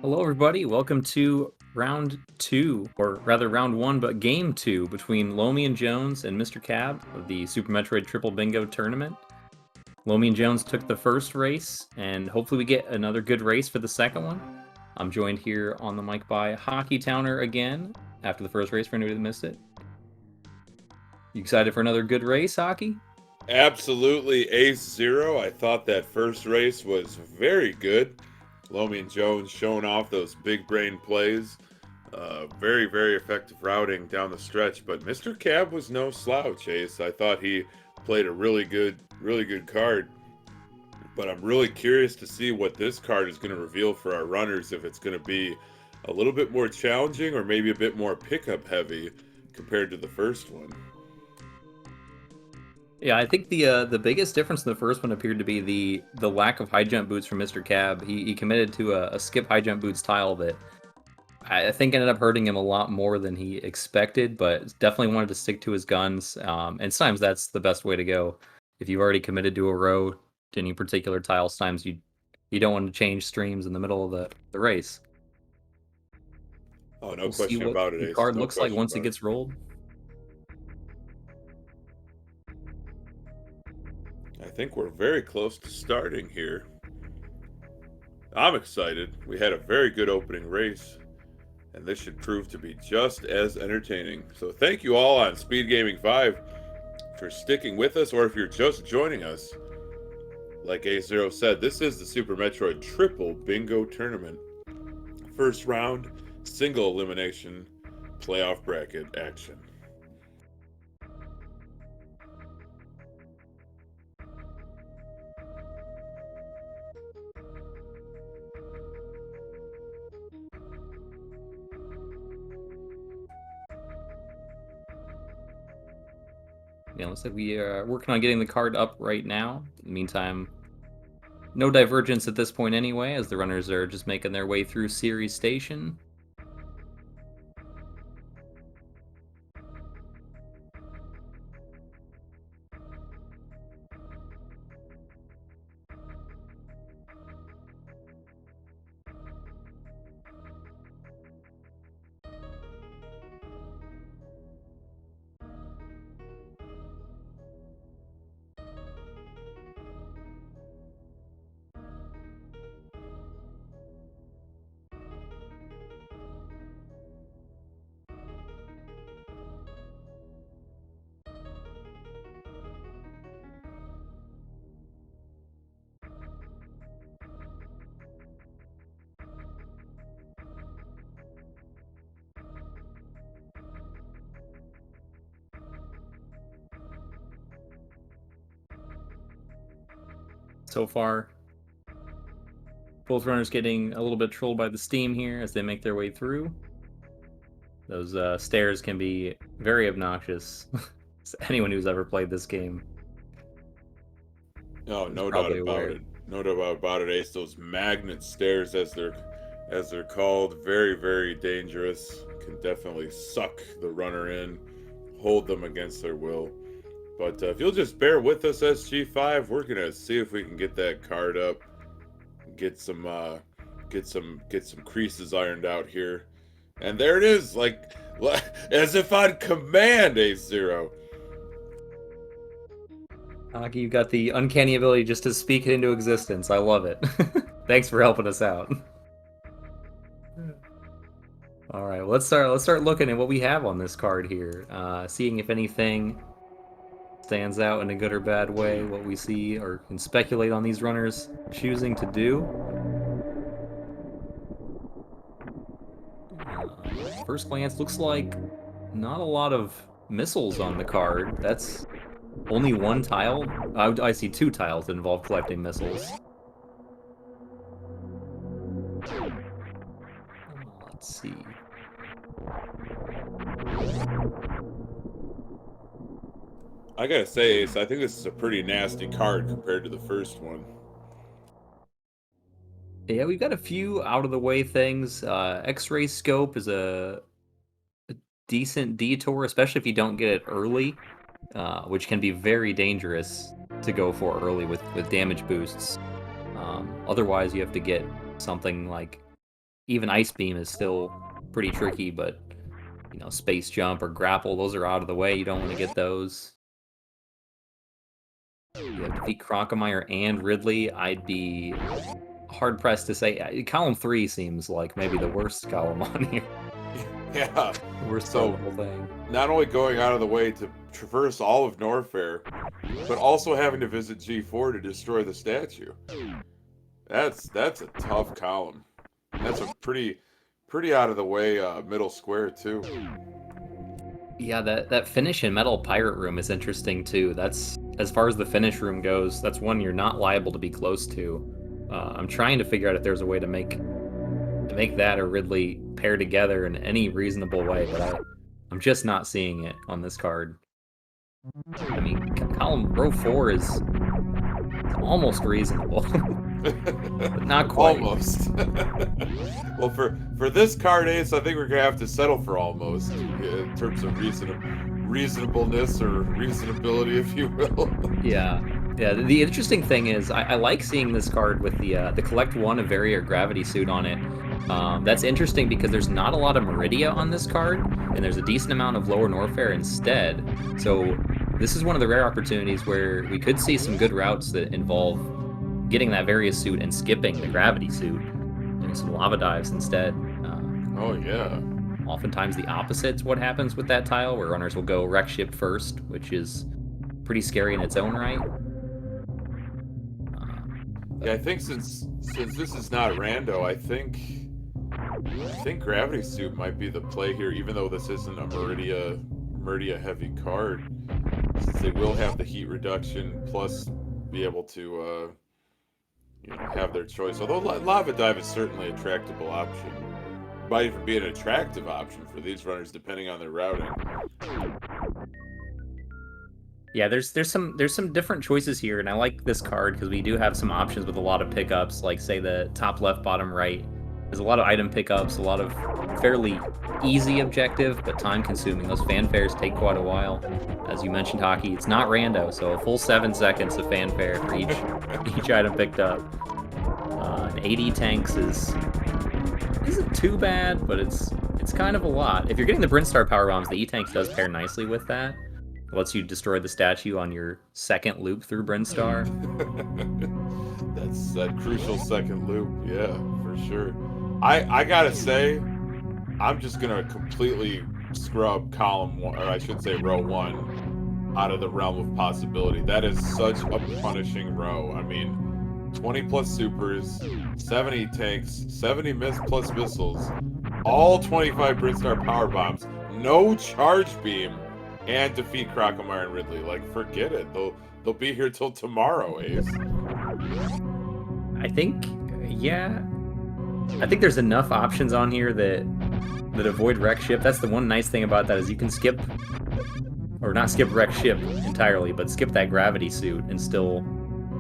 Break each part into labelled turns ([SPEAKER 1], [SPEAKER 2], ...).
[SPEAKER 1] Hello, everybody. Welcome to round two, or rather round one, but game two between LomionJones and MrCab of the Super Metroid Triple Bingo tournament. LomionJones took the first race, and hopefully we get another good race for the second one. I'm joined here on the mic by Hockey Towner again after the first race for anybody that missed it. You excited for another good race, Hockey?
[SPEAKER 2] Absolutely ace zero. I thought that first race was very good. LomionJones showing off those big brain plays. Very, very effective routing down the stretch. But MrCab was no slouch, Ace. I thought he played a really good card. But I'm really curious to see what this card is going to reveal for our runners. If it's going to be a little bit more challenging or maybe a bit more pickup heavy compared to the first one.
[SPEAKER 1] Yeah, I think the biggest difference in the first one appeared to be the lack of high jump boots from MrCab. He committed to a skip high jump boots tile that I think ended up hurting him a lot more than he expected, but definitely wanted to stick to his guns. And sometimes that's the best way to go. If you've already committed to a row to any particular tile, sometimes you don't want to change streams in the middle of the race.
[SPEAKER 2] Oh, no
[SPEAKER 1] We'll see
[SPEAKER 2] question
[SPEAKER 1] what
[SPEAKER 2] about it,
[SPEAKER 1] the
[SPEAKER 2] Ace.
[SPEAKER 1] card
[SPEAKER 2] No
[SPEAKER 1] looks like
[SPEAKER 2] question
[SPEAKER 1] once it
[SPEAKER 2] about it.
[SPEAKER 1] gets rolled.
[SPEAKER 2] I think we're very close to starting here. I'm excited. We had a very good opening race, and this should prove to be just as entertaining. So thank you all on SpeedGaming 5 for sticking with us, or if you're just joining us, like A0 said, this is the Super Metroid Triple Bingo Tournament. First round, single elimination, playoff bracket action.
[SPEAKER 1] Yeah, looks like we are working on getting the card up right now. In the meantime, no divergence at this point anyway, as the runners are just making their way through Series Station. So far, both runners getting a little bit trolled by the steam here as they make their way through. Those stairs can be very obnoxious. Anyone who's ever played this game
[SPEAKER 2] Oh,
[SPEAKER 1] is
[SPEAKER 2] no doubt
[SPEAKER 1] probably
[SPEAKER 2] about
[SPEAKER 1] aware.
[SPEAKER 2] it. No doubt about it, Ace. Those magnet stairs, as they're called, very, very dangerous. Can definitely suck the runner in, hold them against their will. But if you'll just bear with us, SG5, we're gonna see if we can get that card up, get some, get some creases ironed out here, and there it is, like as if on command, Ace Zero.
[SPEAKER 1] Aki, you got the uncanny ability just to speak it into existence. I love it. Thanks for helping us out. All right, let's start looking at what we have on this card here. Seeing if anything stands out in a good or bad way, what we see or can speculate on these runners choosing to do. First glance, looks like not a lot of missiles on the card. That's only one tile. I see two tiles that involve collecting missiles. Let's see.
[SPEAKER 2] I gotta say, Ace, I think this is a pretty nasty card compared to the first one.
[SPEAKER 1] Yeah, we've got a few out of the way things. X-ray scope is a decent detour, especially if you don't get it early, which can be very dangerous to go for early with damage boosts. Otherwise, you have to get something like even Ice Beam is still pretty tricky, but, you know, Space Jump or Grapple, those are out of the way. You don't want to get those. You have Defeat Crocomire and Ridley. I'd be hard-pressed to say. Column 3 seems like maybe the worst column on here.
[SPEAKER 2] Yeah.
[SPEAKER 1] The worst part of the whole thing.
[SPEAKER 2] Not only going out of the way to traverse all of Norfair, but also having to visit G4 to destroy the statue. That's a tough column. That's a pretty out of the way middle square too.
[SPEAKER 1] Yeah, that finish in Metal Pirate Room is interesting too. That's, as far as the finish room goes, that's one you're not liable to be close to. I'm trying to figure out if there's a way to make that or Ridley pair together in any reasonable way, but I'm just not seeing it on this card. I mean, row 4 is almost reasonable, but not quite.
[SPEAKER 2] Almost. Well, for this card, Ace, I think we're gonna have to settle for almost in terms of reasonableness or reasonability, if you will.
[SPEAKER 1] Yeah. Yeah, the interesting thing is I like seeing this card with the Collect 1 Avaria Gravity Suit on it. That's interesting because there's not a lot of Meridia on this card, and there's a decent amount of Lower Norfair instead. So this is one of the rare opportunities where we could see some good routes that involve getting that Varia suit and skipping the Gravity suit, doing some Lava Dives instead.
[SPEAKER 2] Oh, yeah.
[SPEAKER 1] Oftentimes the opposite's what happens with that tile, where runners will go Wreck Ship first, which is pretty scary in its own right.
[SPEAKER 2] Yeah, I think since this is not rando, I think Gravity Suit might be the play here, even though this isn't a Meridia heavy card, since they will have the heat reduction plus be able to you know, have their choice. Although Lava Dive is certainly a tractable option, might even be an attractive option for these runners depending on their routing.
[SPEAKER 1] Yeah, there's some different choices here, and I like this card because we do have some options with a lot of pickups, like say the top left, bottom right. There's a lot of item pickups, a lot of fairly easy objective, but time consuming. Those fanfares take quite a while. As you mentioned, Hockey, it's not rando, so a full 7 seconds of fanfare for each item picked up. And 80 tanks isn't too bad, but it's kind of a lot. If you're getting the Brinstar power bombs, the E-Tanks does pair nicely with that. It lets you destroy the statue on your second loop through Brinstar.
[SPEAKER 2] That's that crucial second loop, yeah, for sure. I gotta say, I'm just gonna completely scrub column 1, or I should say row 1, out of the realm of possibility. That is such a punishing row. I mean, 20 plus supers, 70 tanks, 70 plus missiles, all 25 Brinstar power bombs, no charge beam, and defeat Crocomire and Ridley. Like, forget it. They'll be here till tomorrow, Ace.
[SPEAKER 1] I think, yeah. I think there's enough options on here that avoid Wreck Ship. That's the one nice thing about that, is you can skip, or not skip Wreck Ship entirely, but skip that Gravity Suit and still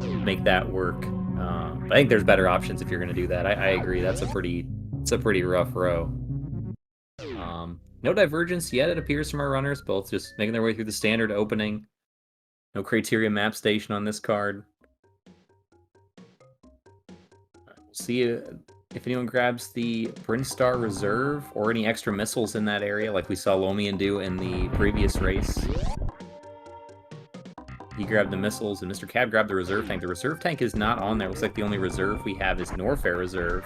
[SPEAKER 1] make that work. But I think there's better options if you're going to do that. I agree. It's a pretty rough row. No divergence yet, it appears, from our runners, both just making their way through the standard opening. No criteria map station on this card. We'll see if anyone grabs the Brinstar Reserve or any extra missiles in that area, like we saw Lomion do in the previous race. He grabbed the missiles, and MrCab grabbed the reserve tank. The reserve tank is not on there. Looks like the only reserve we have is Norfair Reserve,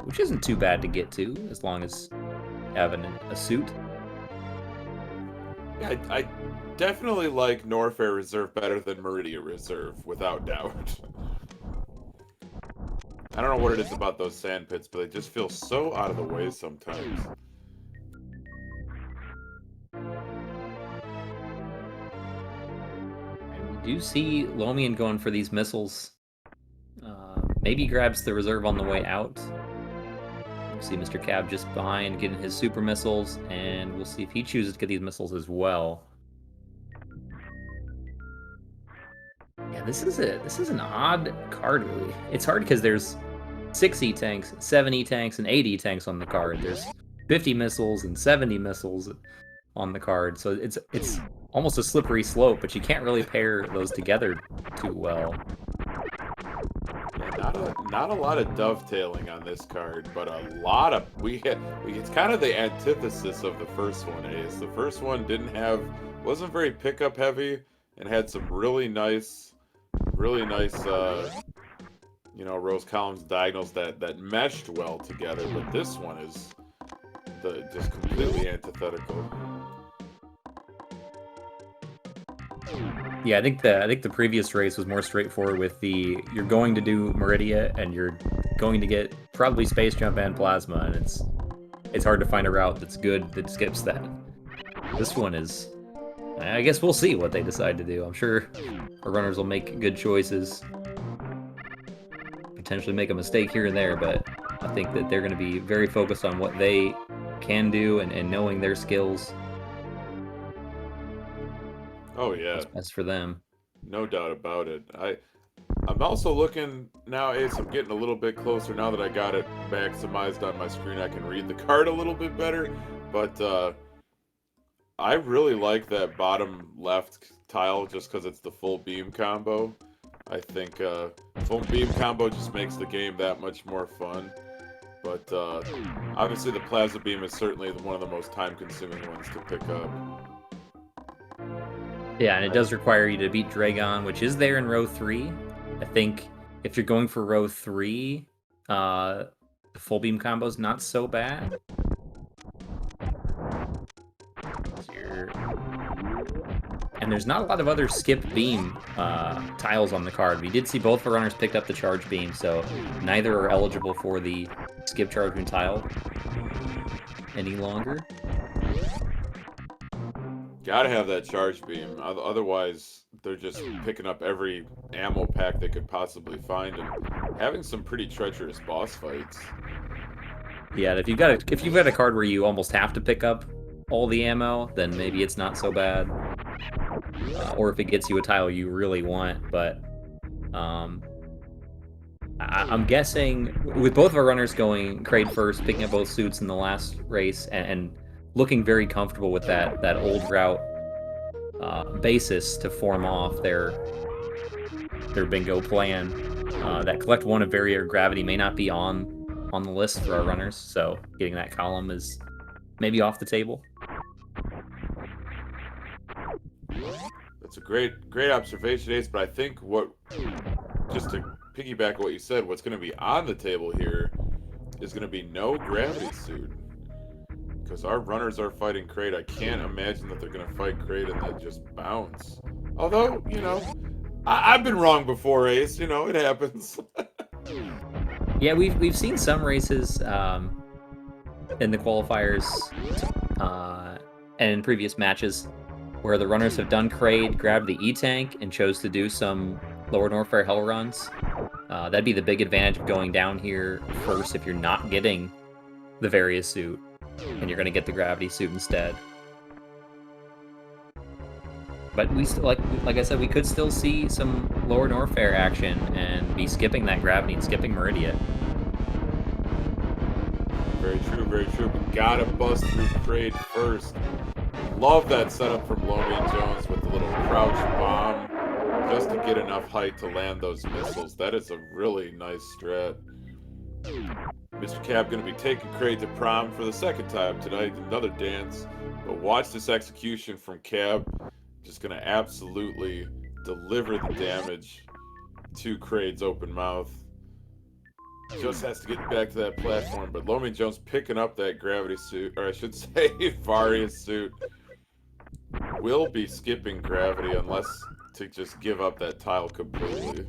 [SPEAKER 1] which isn't too bad to get to, as long as you have a suit.
[SPEAKER 2] Yeah, I definitely like Norfair Reserve better than Meridia Reserve, without doubt. I don't know what it is about those sand pits, but they just feel so out of the way sometimes.
[SPEAKER 1] And we do see Lomion going for these missiles. Maybe grabs the reserve on the way out. We'll see MrCab just behind getting his super missiles, and we'll see if he chooses to get these missiles as well. Yeah, this is an odd card, really. It's hard because there's 6 E-Tanks, 7 E-Tanks, and 8 E-Tanks on the card. There's 50 missiles and 70 missiles on the card, so it's almost a slippery slope, but you can't really pair those together too well.
[SPEAKER 2] Yeah, not a lot of dovetailing on this card, but a lot of it's kind of the antithesis of the first one, Ace. The first one wasn't very pickup heavy and had some really nice rows, columns, diagonals that meshed well together, but this one is just completely antithetical.
[SPEAKER 1] Yeah, I think the previous race was more straightforward with you're going to do Meridia and you're going to get probably Space Jump and Plasma, and it's hard to find a route that's good that skips that. This one is, I guess we'll see what they decide to do. I'm sure our runners will make good choices, potentially make a mistake here and there, but I think that they're going to be very focused on what they can do and knowing their skills.
[SPEAKER 2] Oh yeah,
[SPEAKER 1] What's best for them.
[SPEAKER 2] No doubt about it. I'm also looking now, Ace, I'm getting a little bit closer now that I got it maximized on my screen. I can read the card a little bit better, but I really like that bottom left tile just because it's the full beam combo. I think full beam combo just makes the game that much more fun. But obviously the plasma beam is certainly one of the most time-consuming ones to pick up.
[SPEAKER 1] Yeah, and it does require you to beat Dragon, which is there in row 3. I think if you're going for row 3, the full beam combo is not so bad. And there's not a lot of other skip beam tiles on the card. We did see both the runners picked up the charge beam, so neither are eligible for the skip charge beam tile any longer.
[SPEAKER 2] Gotta have that charge beam, otherwise they're just picking up every ammo pack they could possibly find and having some pretty treacherous boss fights.
[SPEAKER 1] Yeah, if you've got a card where you almost have to pick up all the ammo, then maybe it's not so bad. Or if it gets you a tile you really want, but I'm guessing with both of our runners going Kraid first, picking up both suits in the last race, and looking very comfortable with that old route basis to form off their bingo plan. That collect 1 of Barrier Gravity may not be on the list for our runners, so getting that column is maybe off the table.
[SPEAKER 2] That's a great observation, Ace, but I think just to piggyback what you said, what's going to be on the table here is going to be no gravity suit. Because our runners are fighting Kraid. I can't imagine that they're going to fight Kraid and then just bounce. Although, I've been wrong before, Ace. It happens.
[SPEAKER 1] Yeah, we've seen some races in the qualifiers and in previous matches where the runners have done Kraid, grabbed the E-Tank, and chose to do some Lower Norfair Hell runs. That'd be the big advantage of going down here first if you're not getting the Various suit, and you're going to get the Gravity suit instead. But we still, like I said, we could still see some Lower Norfair action and be skipping that Gravity and skipping Meridia.
[SPEAKER 2] Very true, very true. We gotta bust through Kraid first. Love that setup from LomionJones with the little crouch bomb just to get enough height to land those missiles. That is a really nice strat. MrCab going to be taking Kraid to prom for the second time tonight. Another dance. But watch this execution from Cab. Just going to absolutely deliver the damage to Kraid's open mouth. Just has to get back to that platform. But LomionJones picking up that gravity suit, or I should say Various suit. Will be skipping gravity unless to just give up that tile completely.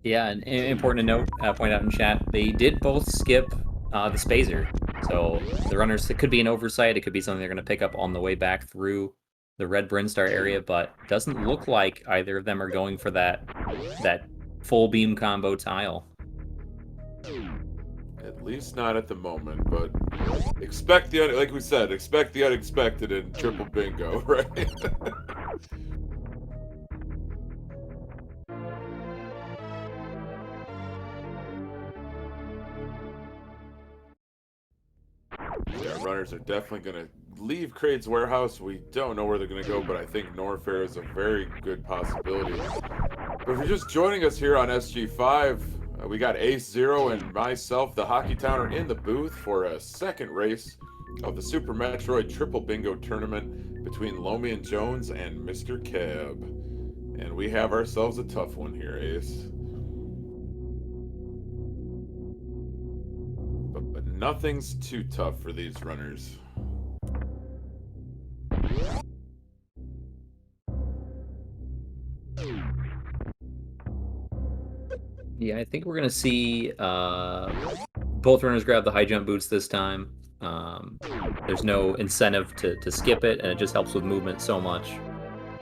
[SPEAKER 1] Yeah, and important to note, point out in chat, they did both skip the Spazer. So the runners, it could be an oversight, it could be something they're going to pick up on the way back through the red Brinstar area, but it doesn't look like either of them are going for that full beam combo tile.
[SPEAKER 2] At least not at the moment, but expect like we said, expect the unexpected in triple bingo, right? Yeah, runners are definitely going to leave Kraid's warehouse. We don't know where they're going to go, but I think Norfair is a very good possibility. But if you're just joining us here on SG5, we got Ace Zero and myself, the Hockey Towner, in the booth for a second race of the Super Metroid Triple Bingo Tournament between LomionJones and MrCab. And we have ourselves a tough one here, Ace. But nothing's too tough for these runners.
[SPEAKER 1] Yeah, I think we're going to see both runners grab the high jump boots this time. There's no incentive to skip it, and it just helps with movement so much.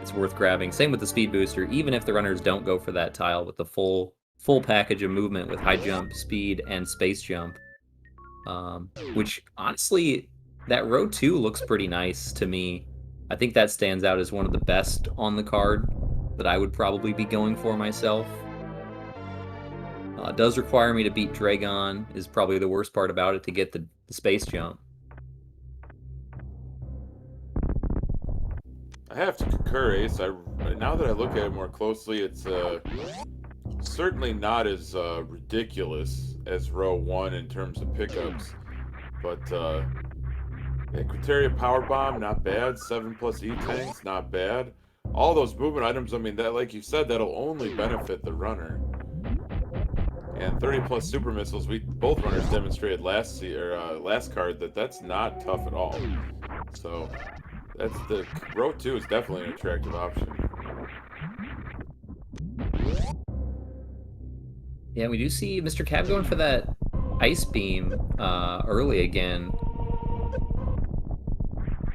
[SPEAKER 1] It's worth grabbing. Same with the speed booster, even if the runners don't go for that tile with the full package of movement with high jump, speed, and space jump. Which, honestly, that row 2 looks pretty nice to me. I think that stands out as one of the best on the card that I would probably be going for myself. It does require me to beat Dragon, is probably the worst part about it, to get the space jump.
[SPEAKER 2] I have to concur, Ace. Now that I look at it more closely, it's certainly not as ridiculous as row 1 in terms of pickups. But Equateria Power Bomb, not bad. 7+ E-Tanks, not bad. All those movement items, I mean, that, like you said, that'll only benefit the runner. And 30+ super missiles, both runners demonstrated last card that's not tough at all. So that's the row 2 is definitely an attractive option.
[SPEAKER 1] Yeah, we do see MrCab going for that ice beam early again.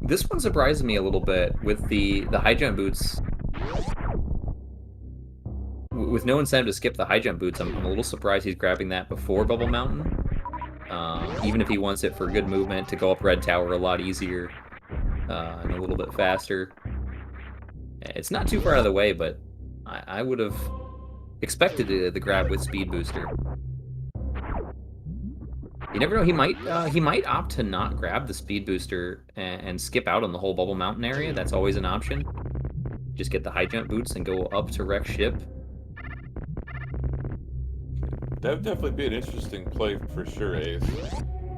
[SPEAKER 1] This one surprised me a little bit with the high jump boots. With no incentive to skip the high jump boots, I'm a little surprised he's grabbing that before Bubble Mountain. Even if he wants it for good movement to go up Red Tower a lot easier and a little bit faster. It's not too far out of the way, but I would have expected the grab with Speed Booster. You never know, he might opt to not grab the Speed Booster and skip out on the whole Bubble Mountain area. That's always an option. Just get the high jump boots and go up to Wreck Ship.
[SPEAKER 2] That would definitely be an interesting play for sure, Ace.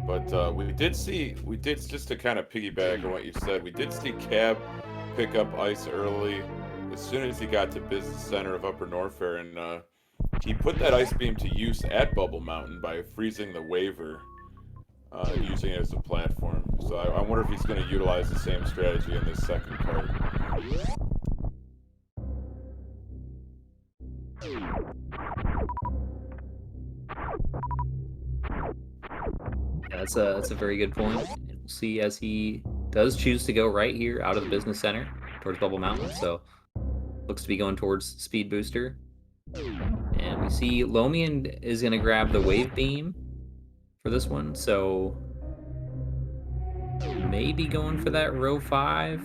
[SPEAKER 2] But we did just to kind of piggyback on what you said, we did see Cab pick up ice early as soon as he got to Business Center of Upper Norfair, and he put that ice beam to use at Bubble Mountain by freezing the waiver, using it as a platform. So I wonder if he's going to utilize the same strategy in this second card.
[SPEAKER 1] Yeah, that's a very good point. We'll see as he does choose to go right here out of the Business Center towards Bubble Mountain, so looks to be going towards Speed Booster. And we see Lomion is going to grab the Wave Beam for this one, so maybe going for that row 5.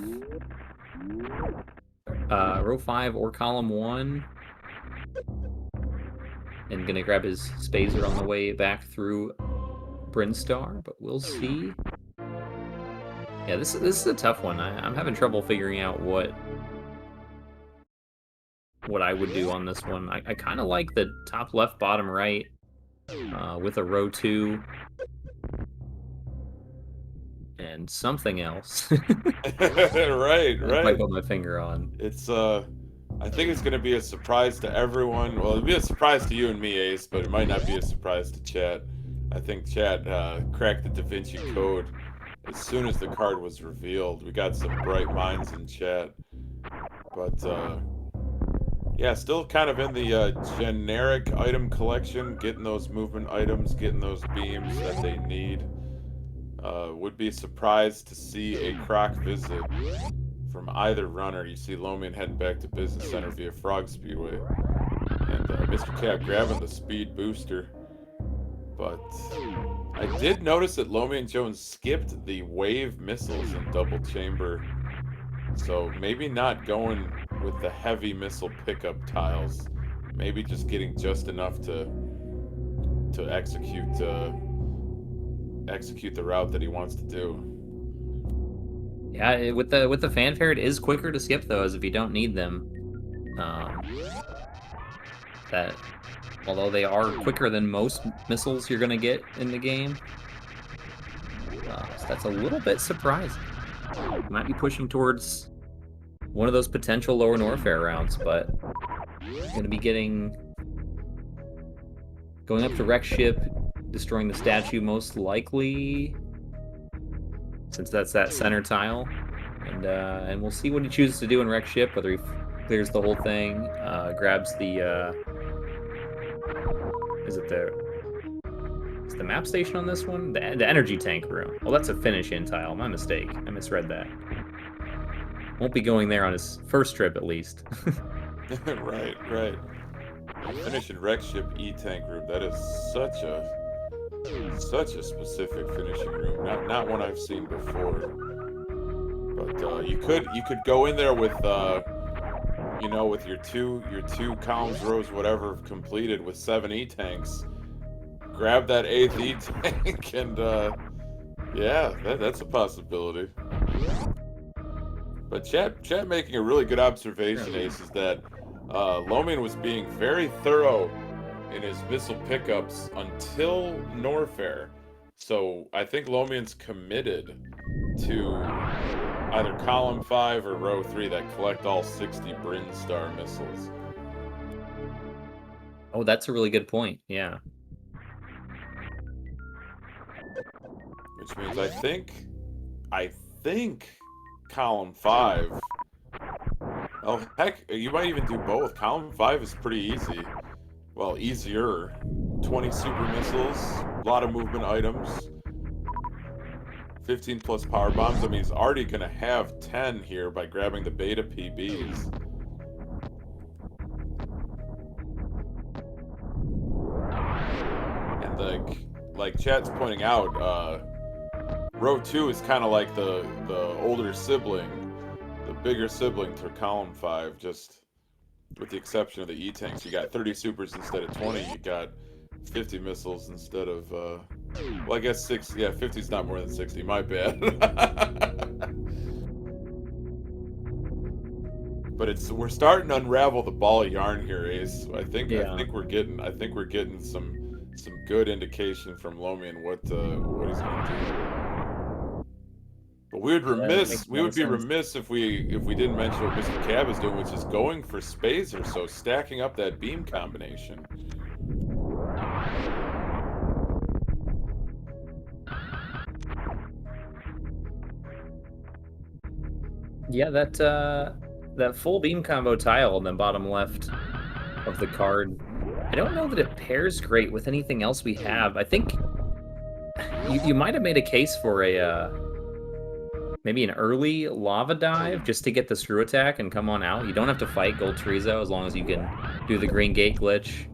[SPEAKER 1] Row 5 or column 1. And going to grab his Spazer on the way back through Brinstar, but we'll see. Yeah, this is a tough one. I'm having trouble figuring out what I would do on this one. I kind of like the top left, bottom right with a row 2 and something else.
[SPEAKER 2] Right.
[SPEAKER 1] I put my finger on.
[SPEAKER 2] It's I think it's going to be a surprise to everyone. Well, it'll be a surprise to you and me, Ace, but it might not be a surprise to chat. I think chat cracked the Da Vinci Code as soon as the card was revealed. We got some bright minds in chat. But, yeah, still kind of in the generic item collection, getting those movement items, getting those beams that they need. Would be surprised to see a Croc visit from either runner. You see Lomion heading back to Business Center via Frog Speedway. And MrCab grabbing the Speed Booster. But I did notice that LomionJones skipped the wave missiles in double chamber. So maybe not going with the heavy missile pickup tiles. Maybe just getting just enough to execute the route that he wants to do.
[SPEAKER 1] Yeah, with the fanfare, it is quicker to skip those if you don't need them. that although they are quicker than most missiles you're going to get in the game, so that's a little bit surprising. Might be pushing towards one of those potential Lower Norfair rounds, but going to be going up to wreck ship, destroying the statue most likely, since that's that center tile, and we'll see what he chooses to do in wreck ship, whether he clears the whole thing, grabs the is the map station on this one? The energy tank room. Well, that's a finish in tile. My mistake. I misread that. Won't be going there on his first trip, at least.
[SPEAKER 2] Right. Finish in wreck ship E-tank room. That is such a specific finishing room. Not one I've seen before. But you could go in there with with your two columns, rows, whatever completed with 7 E-tanks. Grab that 8th E-tank and yeah, that's a possibility. But chat making a really good observation, Ace, is that Lomion was being very thorough in his missile pickups until Norfair. So I think Lomion's committed to either column 5 or row 3 that collect all 60 Bryn Star missiles.
[SPEAKER 1] Oh, that's a really good point. Yeah.
[SPEAKER 2] Which means I think column 5. Oh heck, you might even do both. Column 5 is pretty easy. Well, easier. 20 super missiles, a lot of movement items, 15 plus power bombs. I mean, he's already gonna have 10 here by grabbing the beta PBs. And like chat's pointing out, row 2 is kind of like the older sibling, the bigger sibling to column 5, just with the exception of the E-tanks. You got 30 supers instead of 20. You got 50 missiles instead of, well, I guess 60. Yeah, 50 is not more than 60. My bad. But we're starting to unravel the ball of yarn here, Ace. I think we're getting some good indication from Lomion what he's going to do. But we would be remiss if we didn't mention what MrCab is doing, which is going for Spazer, so stacking up that beam combination.
[SPEAKER 1] Yeah, that full beam combo tile in the bottom left of the card, I don't know that it pairs great with anything else we have. I think you might have made a case for maybe an early lava dive just to get the screw attack and come on out. You don't have to fight Gold Chorizo as long as you can do the green gate glitch.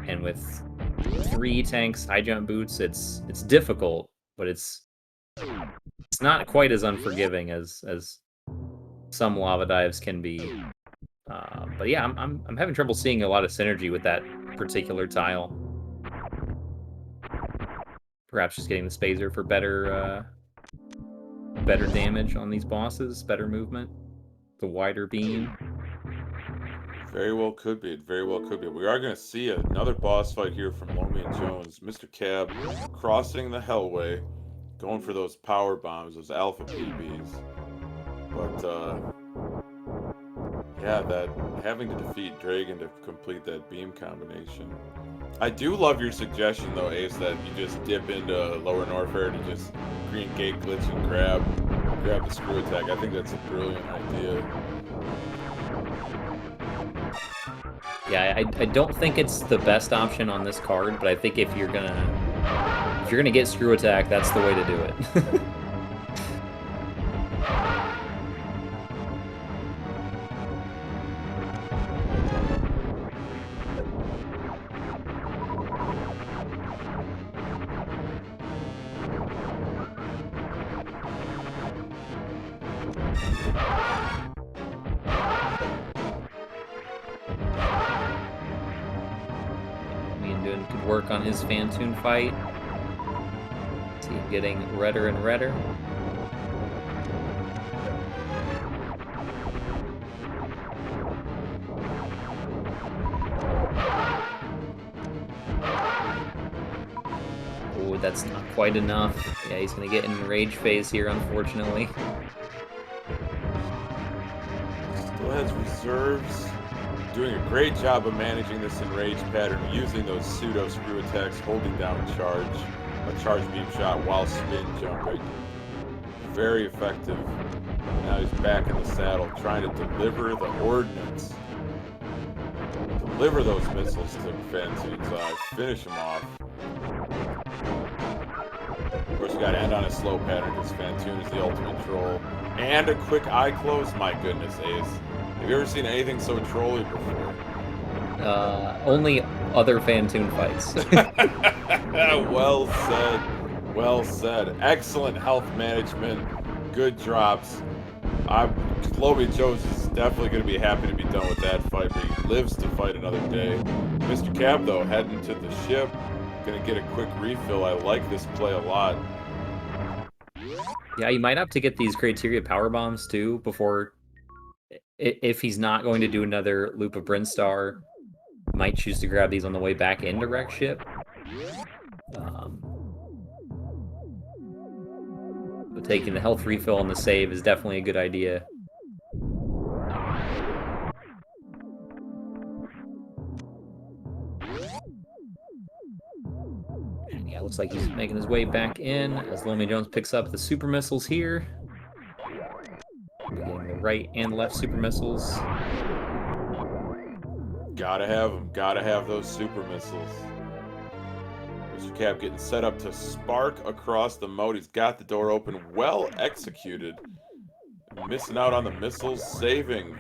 [SPEAKER 1] And with 3 tanks, high jump boots, it's difficult, but it's not quite as unforgiving as some lava dives can be. But yeah, I'm having trouble seeing a lot of synergy with that particular tile. Perhaps just getting the Spazer for better damage on these bosses, better movement, the wider beam.
[SPEAKER 2] Very well could be. It very well could be. We are going to see another boss fight here from LomionJones. MrCab crossing the Hellway, going for those power bombs, those alpha PBs. But yeah, that having to defeat Dragon to complete that beam combination. I do love your suggestion though, Ace, that you just dip into Lower Norfair to just green gate glitch and grab the screw attack. I think that's a brilliant idea.
[SPEAKER 1] Yeah, I don't think it's the best option on this card, but I think if you're gonna get screw attack, that's the way to do it. Doing good work on his Fantoon fight. See him getting redder and redder. but that's not quite enough. Yeah, he's going to get in rage phase here, unfortunately.
[SPEAKER 2] Still has reserves. Doing a great job of managing this enrage pattern, using those pseudo screw attacks, holding down a charge beam shot while spin jumping. Very effective. Now he's back in the saddle, trying to deliver the ordnance. Deliver those missiles to Fantoon's eye. Finish him off. Of course, you got to end on a slow pattern because Fantoon is the ultimate troll. And a quick eye close. My goodness, Ace. Have you ever seen anything so trolly before?
[SPEAKER 1] Only other Fantoon fights.
[SPEAKER 2] Well said. Well said. Excellent health management. Good drops. LomionJones is definitely going to be happy to be done with that fight, but he lives to fight another day. MrCab, though, heading to the ship. Going to get a quick refill. I like this play a lot.
[SPEAKER 1] Yeah, you might have to get these criteria power bombs, too, before... If he's not going to do another loop of Brinstar, might choose to grab these on the way back into Wreck Ship. But taking the health refill on the save is definitely a good idea. And yeah, looks like he's making his way back in as LomionJones picks up the super missiles here. Getting the right and left super missiles.
[SPEAKER 2] Gotta have them. Gotta have those super missiles. MrCab getting set up to spark across the moat. He's got the door open. Well executed. Missing out on the missiles. Saving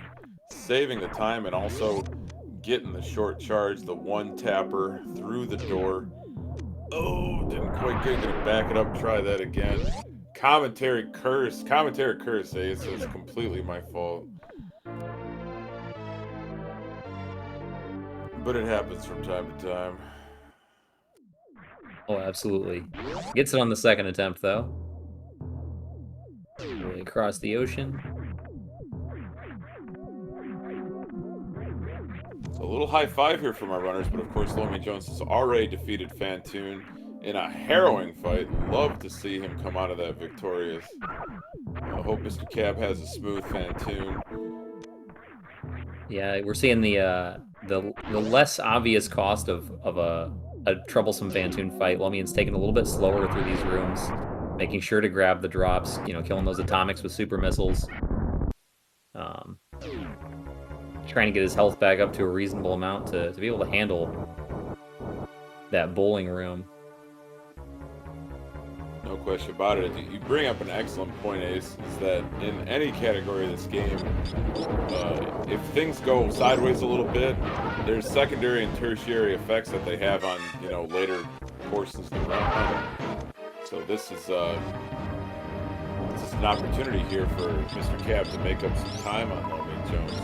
[SPEAKER 2] the time and also getting the short charge. The one tapper through the door. Oh, didn't quite get it. Gonna back it up. Try that again. Commentary curse, eh? So it's completely my fault. But it happens from time to time.
[SPEAKER 1] Oh, absolutely. Gets it on the second attempt, though. Way across the ocean.
[SPEAKER 2] So a little high five here from our runners, but of course LomionJones has already defeated Fantoon in a harrowing fight. Love to see him come out of that victorious. I hope MrCab has a smooth Fantoon.
[SPEAKER 1] Yeah, we're seeing the less obvious cost of a troublesome Fantoon fight. Lomion's taking a little bit slower through these rooms, making sure to grab the drops, you know, killing those atomics with super missiles. Trying to get his health back up to a reasonable amount to be able to handle that bowling room.
[SPEAKER 2] No question about it. You bring up an excellent point, Ace, is that in any category of this game, if things go sideways a little bit, there's secondary and tertiary effects that they have on, you know, later portions of the run. So this is an opportunity here for MrCab to make up some time on LomionJones.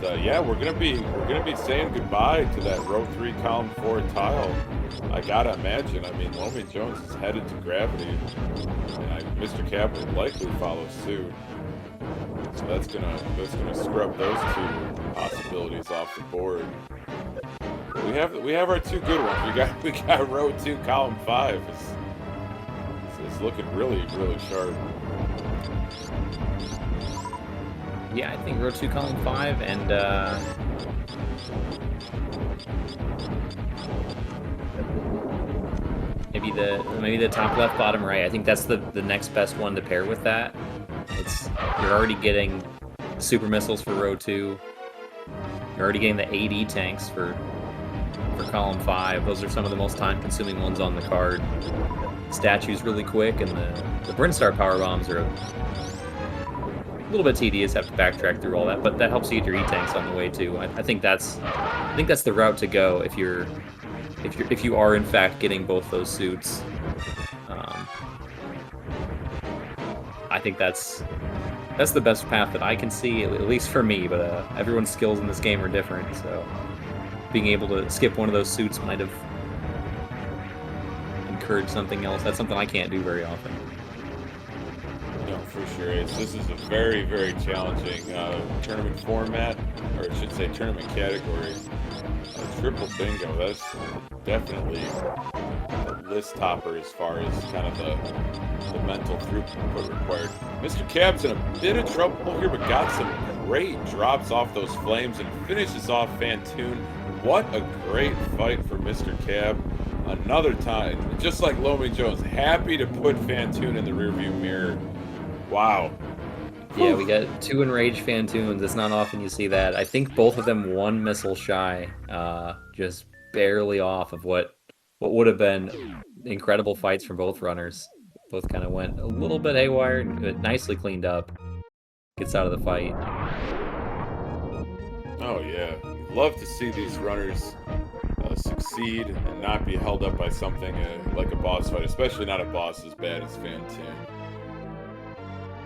[SPEAKER 2] But yeah, we're gonna be saying goodbye to that row 3, column 4 tile. I gotta imagine. I mean, LomionJones is headed to gravity, and MrCab will likely follow suit. So that's gonna scrub those two possibilities off the board. We have our two good ones. We got row 2, column 5. It's looking really sharp.
[SPEAKER 1] Yeah, I think row 2, column 5, and maybe the top left, bottom right. I think that's the next best one to pair with that. You're already getting super missiles for row 2. You're already getting the AD tanks for column 5. Those are some of the most time-consuming ones on the card. Statue's really quick, and the Brinstar power bombs are a little bit tedious. Have to backtrack through all that, but that helps you get your E-tanks on the way too. I think that's the route to go if you are in fact getting both those suits. I think that's the best path that I can see, at least for me. But everyone's skills in this game are different, so being able to skip one of those suits might have encouraged something else. That's something I can't do very often.
[SPEAKER 2] No, for sure. This is a very challenging tournament format, or I should say tournament category. Triple bingo, that's definitely a list topper as far as kind of the mental throughput required. MrCab's in a bit of trouble here, but got some great drops off those flames and finishes off Fantoon. What a great fight for MrCab. Another time, just like LomionJones, happy to put Fantoon in the rearview mirror. Wow.
[SPEAKER 1] Yeah, we got 2 enraged Fantoons. It's not often you see that. I think both of them 1 missile shy, just barely off of what would have been incredible fights from both runners. Both kind of went a little bit haywire, but nicely cleaned up. Gets out of the fight.
[SPEAKER 2] Oh yeah, love to see these runners succeed and not be held up by something like a boss fight, especially not a boss as bad as Fantoon.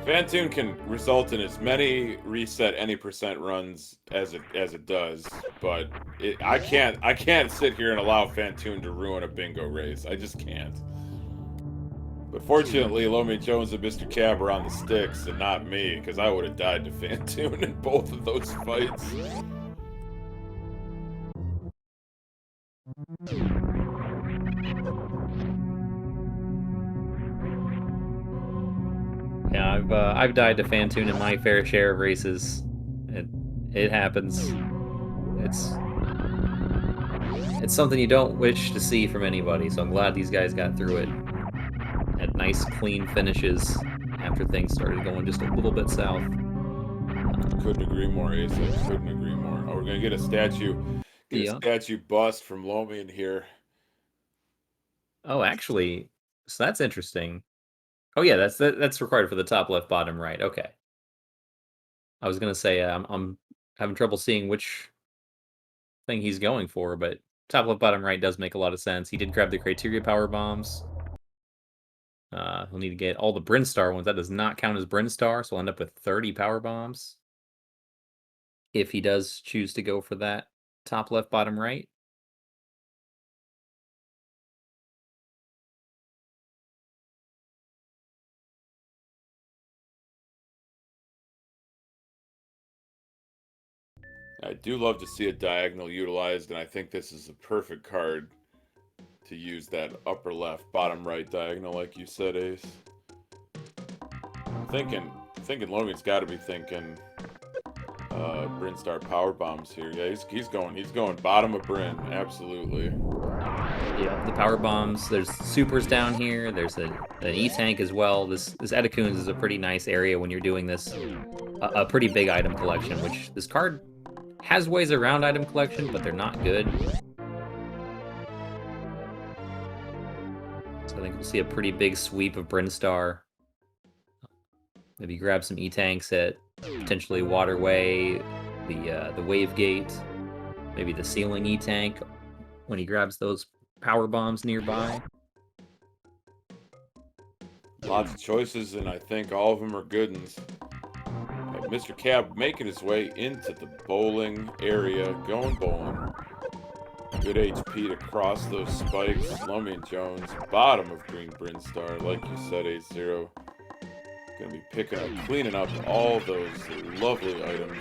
[SPEAKER 2] Fantoon can result in as many reset any percent runs as it does, but I can't sit here and allow Fantoon to ruin a bingo race. I just can't. But fortunately, LomionJones and MrCab are on the sticks and not me, because I would have died to Fantoon in both of those fights.
[SPEAKER 1] Yeah, I've died to Fantoon in my fair share of races. It happens. It's something you don't wish to see from anybody, so I'm glad these guys got through it. Had nice, clean finishes after things started going just a little bit south.
[SPEAKER 2] Couldn't agree more, Ace. I couldn't agree more. Oh, we're gonna get a statue bust from Lomion here.
[SPEAKER 1] Oh, actually, so that's interesting. Oh yeah, that's required for the top left, bottom right. Okay. I was gonna say I'm having trouble seeing which thing he's going for, but top left, bottom right does make a lot of sense. He did grab the criteria power bombs. He'll need to get all the Brinstar ones. That does not count as Brinstar, so we'll end up with 30 power bombs. If he does choose to go for that top left, bottom right.
[SPEAKER 2] I do love to see a diagonal utilized, and I think this is a perfect card to use that upper left, bottom right diagonal, like you said, Ace. I'm thinking Logan's got to be thinking Brinstar power bombs here. Yeah, he's going bottom of Bryn, absolutely.
[SPEAKER 1] Yeah, the power bombs. There's supers down here. There's an E-tank as well. This Edacoons is a pretty nice area when you're doing this. A pretty big item collection, which this card has ways around item collection, but they're not good. So I think we'll see a pretty big sweep of Brinstar. Maybe grab some E-tanks at potentially Waterway, the Wave Gate, maybe the Ceiling E-tank when he grabs those power bombs nearby.
[SPEAKER 2] Lots of choices, and I think all of them are good ones. MrCab making his way into the bowling area, going bowling. Good HP to cross those spikes. LomionJones, bottom of green Brinstar, like you said, 8-0. Gonna be picking up, cleaning up all those lovely items.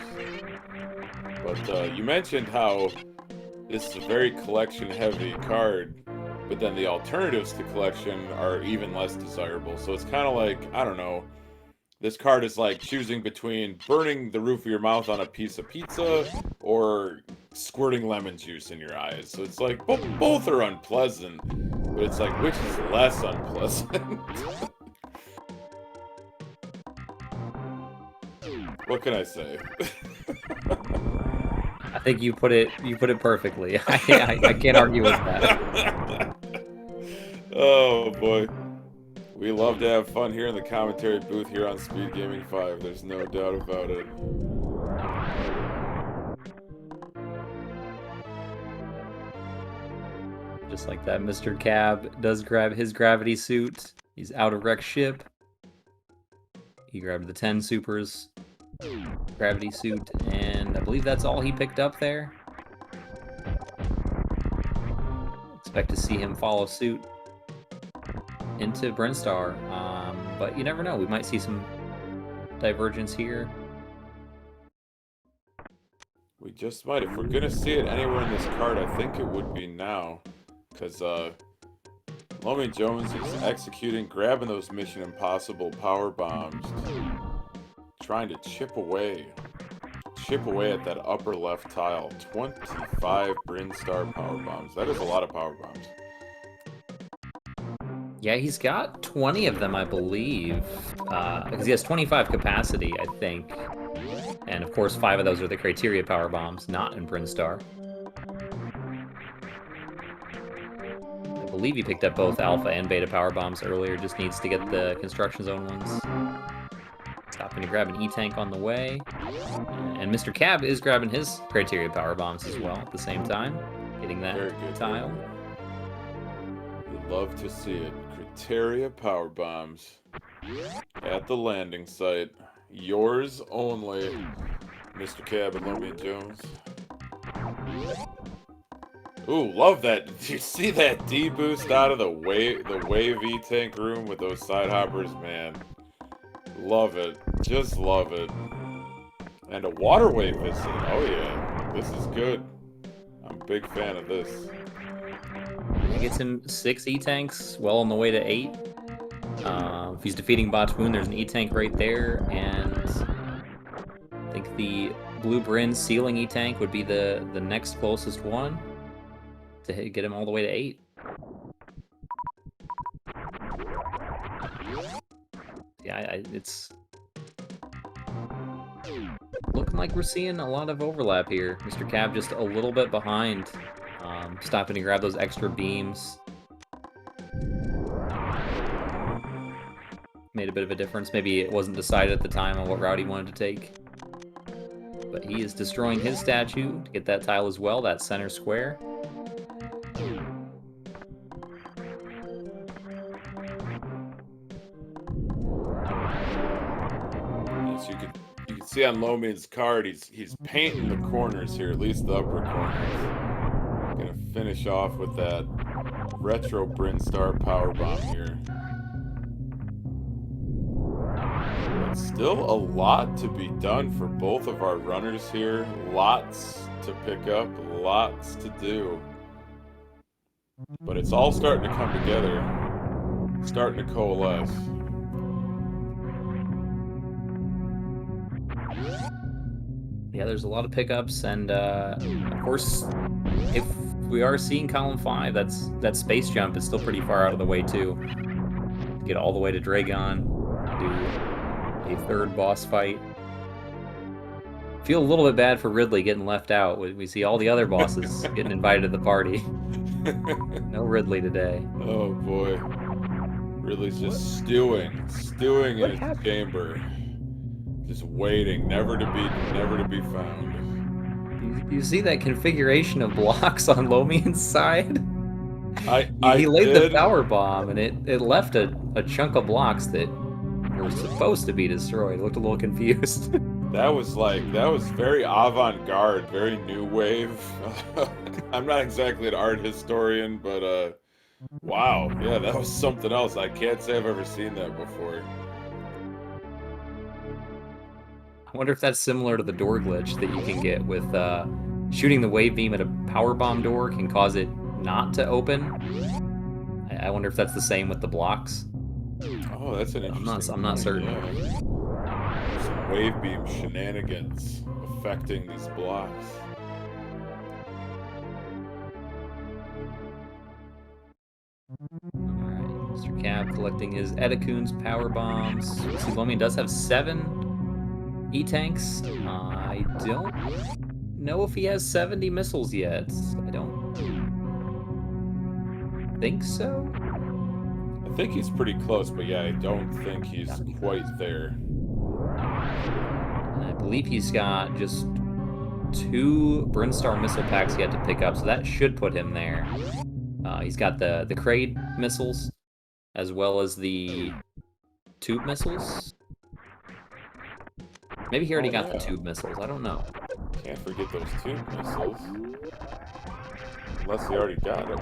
[SPEAKER 2] But you mentioned how this is a very collection-heavy card, but then the alternatives to collection are even less desirable. So it's kind of like, I don't know, this card is like choosing between burning the roof of your mouth on a piece of pizza or squirting lemon juice in your eyes. So it's like, both are unpleasant, but it's like, which is less unpleasant? What can I say?
[SPEAKER 1] I think you put it perfectly. I can't argue with that.
[SPEAKER 2] Oh boy. We love to have fun here in the commentary booth here on SpeedGaming 5. There's no doubt about it.
[SPEAKER 1] Just like that, MrCab does grab his gravity suit. He's out of wreck ship. He grabbed the 10 supers, gravity suit, and I believe that's all he picked up there. Expect to see him follow suit into Brinstar, but you never know. We might see some divergence here.
[SPEAKER 2] We just might. If we're gonna see it anywhere in this card, I think it would be now, because LomionJones is executing, grabbing those Mission Impossible power bombs, trying to chip away at that upper left tile. 25 Brinstar power bombs. That is a lot of power bombs.
[SPEAKER 1] Yeah, he's got 20 of them, I believe, because he has 25 capacity, I think. And of course, 5 of those are the criteria power bombs, not in Brinstar. I believe he picked up both alpha and beta power bombs earlier, just needs to get the construction zone ones. Stopping to grab an E-Tank on the way. And MrCab is grabbing his criteria power bombs as well at the same time, getting that
[SPEAKER 2] Very good,
[SPEAKER 1] tile.
[SPEAKER 2] You'd love to see it. Criteria power bombs at the landing site. Yours only, MrCab and LomionJones. Ooh, love that. Did you see that D-boost out of the wave E-Tank room with those side hoppers? Man, love it. Just love it. And a water wave visit. Oh yeah, this is good. I'm a big fan of this.
[SPEAKER 1] He gets him 6 E-Tanks, well on the way to 8. If he's defeating Botchwoon, there's an E-Tank right there, and I think the Blue Bryn Sealing E-Tank would be the next closest one to get him all the way to 8. Yeah, it's looking like we're seeing a lot of overlap here. MrCab just a little bit behind, stopping to grab those extra beams. Made a bit of a difference. Maybe it wasn't decided at the time on what route he wanted to take. But he is destroying his statue to get that tile as well, that center square.
[SPEAKER 2] As you can see on Lomion's card, he's painting the corners here, at least the upper corners. Gonna finish off with that retro Brinstar power bomb here. Still a lot to be done for both of our runners here. Lots to pick up, lots to do. But it's all starting to come together, starting to coalesce.
[SPEAKER 1] Yeah, there's a lot of pickups, and of course, if we are seeing column 5, that space jump is still pretty far out of the way too. To get all the way to Dragon, do a 3rd boss fight. Feel a little bit bad for Ridley getting left out. We see all the other bosses getting invited to the party. No Ridley today.
[SPEAKER 2] Oh boy. Ridley's just stewing in his chamber. Just waiting, never to be found.
[SPEAKER 1] You see that configuration of blocks on Lomion's side? He laid
[SPEAKER 2] did.
[SPEAKER 1] the power bomb, and it left a chunk of blocks that were supposed to be destroyed. It looked a little confused.
[SPEAKER 2] That was very avant-garde, very new wave. I'm not exactly an art historian, but wow, yeah, that was something else. I can't say I've ever seen that before.
[SPEAKER 1] I wonder if that's similar to the door glitch that you can get with shooting the wave beam at a power bomb door can cause it not to open. I wonder if that's the same with the blocks.
[SPEAKER 2] Oh, that's an interesting.
[SPEAKER 1] I'm not certain.
[SPEAKER 2] Yeah. Some wave beam shenanigans affecting these blocks.
[SPEAKER 1] Alright, MrCab collecting his Edacoon's power bombs. See, Lomion does have 7 E-Tanks. I don't know if he has 70 missiles yet. I don't think so.
[SPEAKER 2] I think he's pretty close, but yeah, I don't think he's quite there.
[SPEAKER 1] And I believe he's got just 2 Brinstar missile packs yet to pick up, so that should put him there. He's got the Kraid missiles, as well as the tube missiles. Maybe he already got the tube missiles, I don't know.
[SPEAKER 2] Can't forget those tube missiles. Unless he already got them.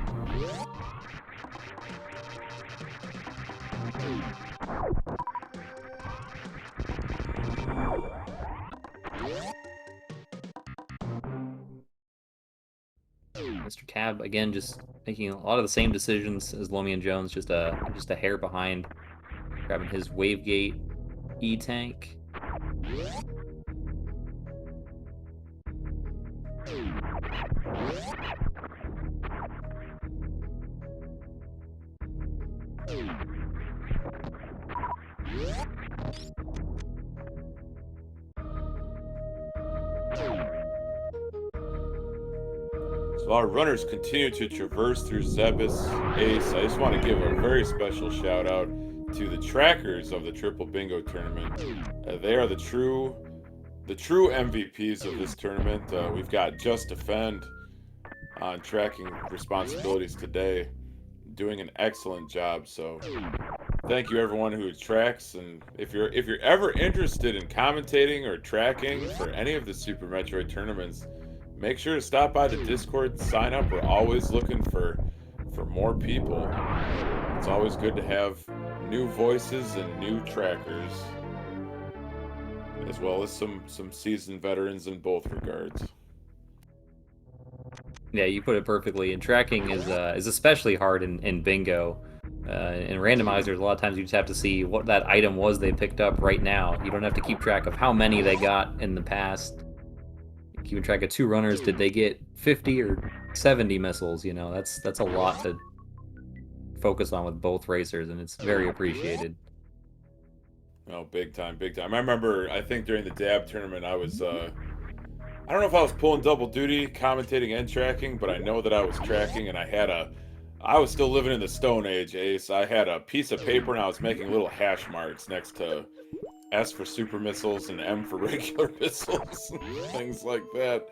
[SPEAKER 1] MrCab, again, just making a lot of the same decisions as LomionJones, just a hair behind, grabbing his Wavegate E-Tank.
[SPEAKER 2] So our runners continue to traverse through Zebus Ace. I just want to give a very special shout out to the trackers of the Triple Bingo tournament. They are the true MVPs of this tournament. We've got Just Defend on tracking responsibilities today, doing an excellent job. So thank you everyone who tracks, and if you're ever interested in commentating or tracking for any of the Super Metroid tournaments, make sure to stop by the Discord, sign up. We're always looking for more people. It's always good to have new voices and new trackers, as well as some seasoned veterans in both regards.
[SPEAKER 1] Yeah, you put it perfectly. And tracking is especially hard in bingo. In randomizers, a lot of times you just have to see what that item was they picked up right now. You don't have to keep track of how many they got in the past. Keeping track of 2 runners, did they get 50 or 70 missiles? You know, that's a lot to focus on with both racers, and it's very appreciated.
[SPEAKER 2] Oh, big time, big time. I remember, I think during the DAB tournament, I was, I don't know if I was pulling double duty, commentating and tracking, but I know that I was tracking, and I was still living in the Stone Age, Ace. I had a piece of paper, and I was making little hash marks next to S for super missiles and M for regular missiles, things like that.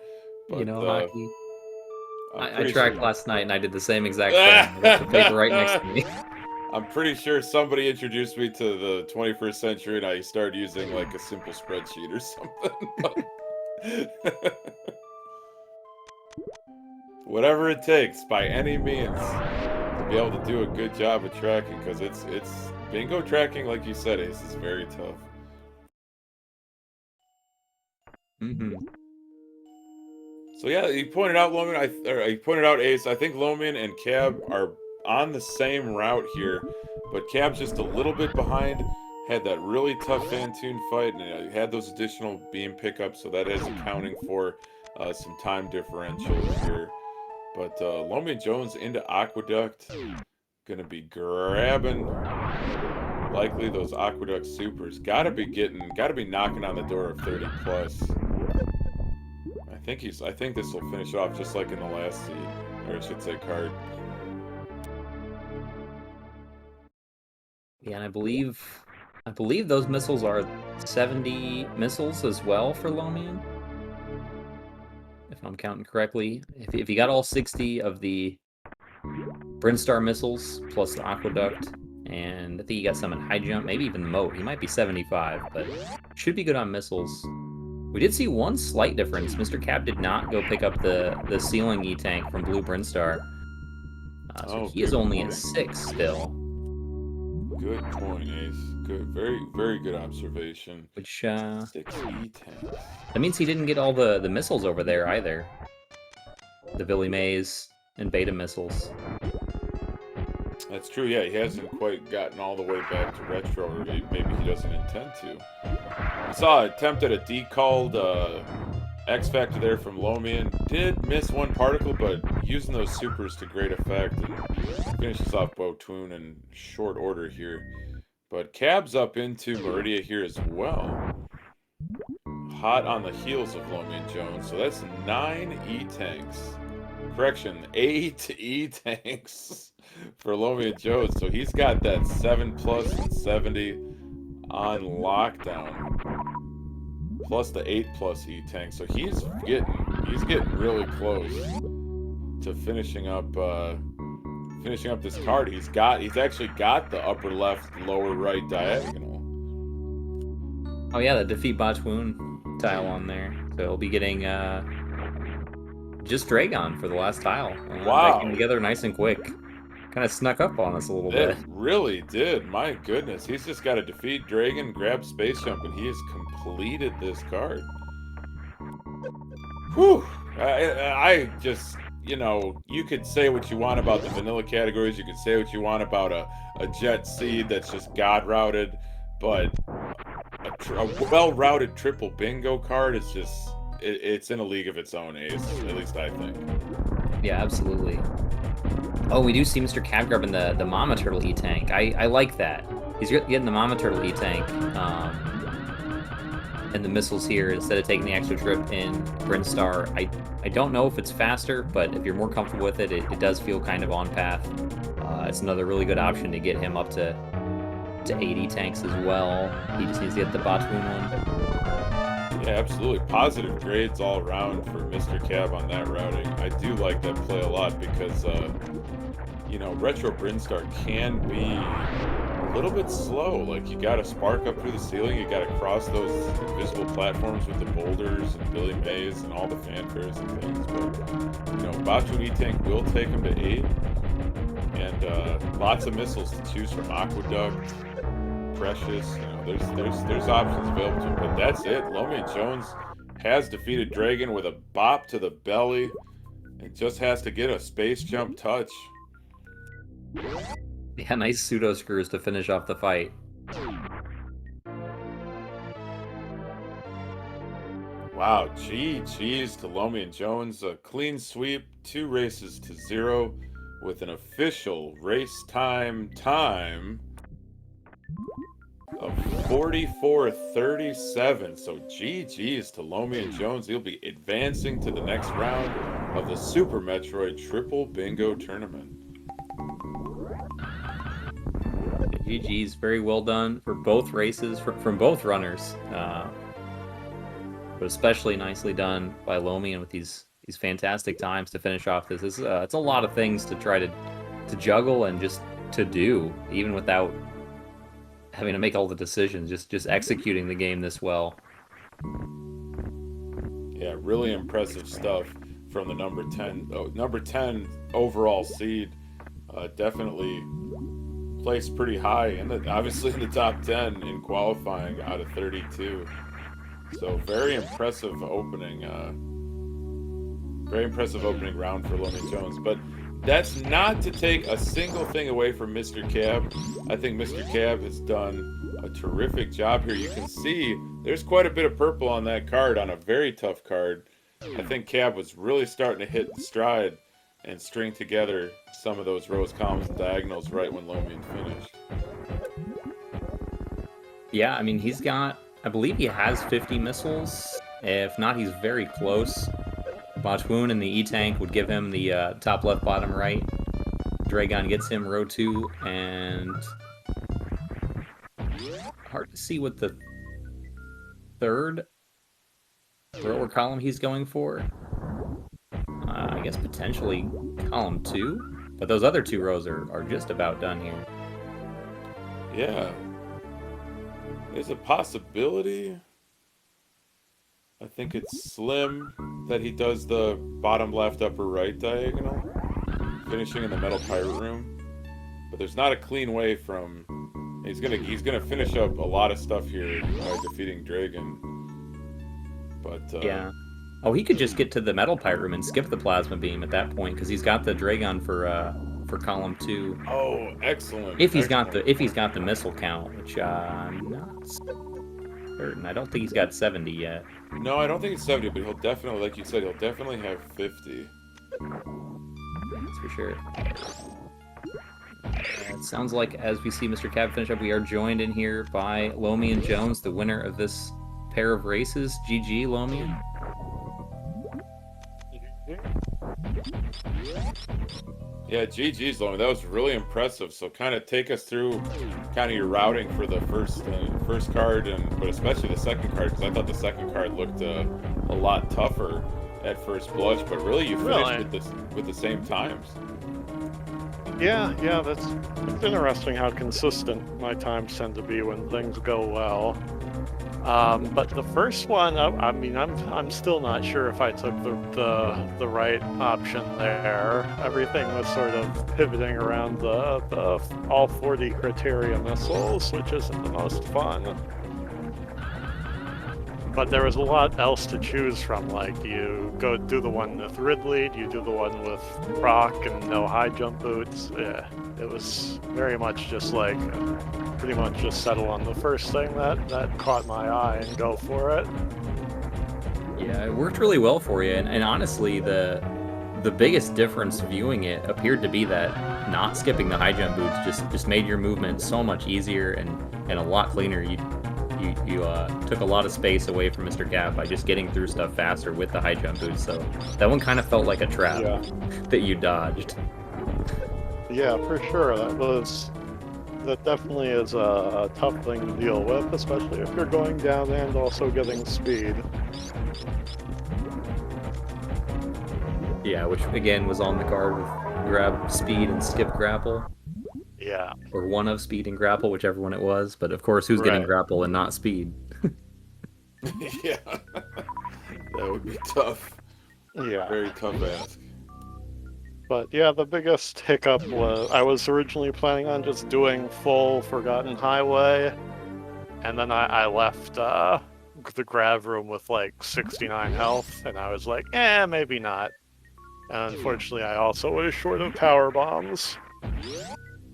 [SPEAKER 2] But,
[SPEAKER 1] You know, Hockey. I
[SPEAKER 2] pretty
[SPEAKER 1] tracked
[SPEAKER 2] sure-
[SPEAKER 1] last night, and I did the same exact thing. I got the paper right next to me.
[SPEAKER 2] I'm pretty sure somebody introduced me to the 21st century, and I started using like a simple spreadsheet or something. Whatever it takes, by any means, to be able to do a good job of tracking, because it's bingo tracking, like you said, Ace, is very tough.
[SPEAKER 1] Mm-hmm.
[SPEAKER 2] So yeah, you pointed out you pointed out Ace. I think Lomion and Cab are on the same route here, but Cab's just a little bit behind. Had that really tough Fantoon fight, and had those additional beam pickups, so that is accounting for some time differential here. But LomionJones into Aqueduct, gonna be grabbing likely those Aqueduct supers. Gotta be knocking on the door of 30 plus. I think this will finish off just like in the last seed, or I should say card.
[SPEAKER 1] Yeah, and I believe those missiles are 70 missiles as well for Lomion, if I'm counting correctly. If you got all 60 of the Brinstar missiles plus the Aqueduct, and I think you got some in high jump, maybe even the moat. He might be 75, but should be good on missiles. We did see one slight difference. MrCab did not go pick up the ceiling E-Tank from Blue Brinstar. So he is only at 6 still.
[SPEAKER 2] Good point, Ace. Good, very, very good observation.
[SPEAKER 1] Which,
[SPEAKER 2] 6 E-Tanks.
[SPEAKER 1] That means he didn't get all the missiles over there either. The Billy Mays and Beta missiles.
[SPEAKER 2] That's true, yeah, he hasn't quite gotten all the way back to retro, or maybe he doesn't intend to. I saw an attempt at a decalled X Factor there from Lomion. Did miss one particle, but using those supers to great effect, and finishes off Botoon in short order here. But Cab's up into Meridia here as well. Hot on the heels of LomionJones, so that's 9 E-Tanks. Correction, 8 E-Tanks for LomionJones. So he's got that 7 plus and 70 on lockdown, plus the 8 plus E-Tank. So he's getting really close to finishing up this card. He's actually got the upper left, lower right diagonal.
[SPEAKER 1] Oh yeah, the defeat Botchwoon tile on there. So he'll be getting just Dragon for the last tile.
[SPEAKER 2] Wow.
[SPEAKER 1] That came together nice and quick. Kind of snuck up on us a little bit.
[SPEAKER 2] It really did. My goodness. He's just got to defeat Dragon, grab Space Jump, and he has completed this card. Whew. you know, you could say what you want about the vanilla categories. You could say what you want about a jet seed that's just god routed, but a well-routed triple bingo card is just it's in a league of its own, Ace. At least I think.
[SPEAKER 1] Yeah, absolutely. Oh, we do see MrCab grabbing the Mama Turtle E-Tank. I like that. He's getting the Mama Turtle E-Tank and the missiles here instead of taking the extra trip in Brinstar. I don't know if it's faster, but if you're more comfortable with it, it does feel kind of on path. It's another really good option to get him up to 80 tanks as well. He just needs to get the Batoon one.
[SPEAKER 2] Yeah, absolutely. Positive grades all around for MrCab on that routing. I do like that play a lot because, you know, Retro Brinstar can be a little bit slow. Like, you got to spark up through the ceiling. You got to cross those invisible platforms with the boulders and Billy Mays and all the fanfares and things. But, you know, Batoon E-Tank will take him to 8. And lots of missiles to choose from. Aqueduct, Precious, you know, there's options available to him, but that's it. LomionJones has defeated Dragon with a bop to the belly. It just has to get a space jump touch.
[SPEAKER 1] Yeah, nice pseudo screws to finish off the fight.
[SPEAKER 2] Wow, GG's to LomionJones. A clean sweep, 2 races to 0 with an official race time of 44:37. So GG's to LomionJones. He'll be advancing to the next round of the Super Metroid Triple Bingo Tournament.
[SPEAKER 1] GG's, very well done for both races, from both runners. But especially nicely done by Lomion with these fantastic times to finish off this. It's a lot of things to try to juggle and just to do, even without having to make all the decisions, just executing the game this well.
[SPEAKER 2] Yeah, really impressive stuff from the number 10 overall seed. Definitely placed pretty high, obviously in the top 10 in qualifying out of 32. So very impressive opening. Very impressive opening round for LomionJones. But that's not to take a single thing away from MrCab. I think MrCab has done a terrific job here. You can see there's quite a bit of purple on that card, on a very tough card. I think Cab was really starting to hit stride and string together some of those rows, columns, and diagonals right when Lomion finished.
[SPEAKER 1] Yeah, I mean, he's got, I believe he has 50 missiles. If not, he's very close. Batoon and the E-Tank would give him the top left, bottom right. Dragon gets him row 2, and hard to see what the third row or column he's going for. I guess potentially column 2, but those other 2 rows are just about done here.
[SPEAKER 2] Yeah. There's a possibility. I think it's slim that he does the bottom left, upper right diagonal, finishing in the metal pirate room. But there's not a clean way from. He's gonna finish up a lot of stuff here by defeating Dragon. But
[SPEAKER 1] yeah. Oh, he could just get to the metal pirate room and skip the plasma beam at that point because he's got the Dragon for column 2.
[SPEAKER 2] Oh, excellent!
[SPEAKER 1] If he's got the missile count, which I'm not certain. I don't think he's got 70 yet.
[SPEAKER 2] No, I don't think it's 70, but he'll definitely, like you said, he'll definitely have 50.
[SPEAKER 1] That's for sure. It sounds like as we see MrCab finish up, we are joined in here by LomionJones, the winner of this pair of races. GG, Lomion.
[SPEAKER 2] Yeah, GG's, Lomion. That was really impressive. So kind of take us through kind of your routing for the first card, but especially the second card, because I thought the second card looked a lot tougher at first blush, but really you finished with the same times.
[SPEAKER 3] Yeah, it's interesting how consistent my times tend to be when things go well. But the first one, I mean, I'm still not sure if I took the right option there. Everything was sort of pivoting around the all 40 criteria missiles, which isn't the most fun. But there was a lot else to choose from. Like, you go do the one with Ridley, you do the one with Rock and no high jump boots. Yeah, it was very much just like, pretty much just settle on the first thing that caught my eye and go for it.
[SPEAKER 1] Yeah, it worked really well for you, and honestly, the biggest difference viewing it appeared to be that not skipping the high jump boots just made your movement so much easier and a lot cleaner. You took a lot of space away from MrCab by just getting through stuff faster with the high jump boots. So that one kind of felt like a trap that you dodged.
[SPEAKER 3] Yeah, for sure. That definitely is a tough thing to deal with, especially if you're going down and also getting speed.
[SPEAKER 1] Yeah, which again was on the card with grab speed and skip grapple.
[SPEAKER 3] Yeah.
[SPEAKER 1] Or one of speed and grapple, whichever one it was. But of course, who's getting grapple and not speed?
[SPEAKER 2] Yeah. That would be tough.
[SPEAKER 3] Yeah.
[SPEAKER 2] Very tough ask.
[SPEAKER 3] But yeah, the biggest hiccup was I was originally planning on just doing full Forgotten Highway, and then I left the grab room with like 69 health, and I was like, maybe not. And unfortunately, I also was short of power bombs,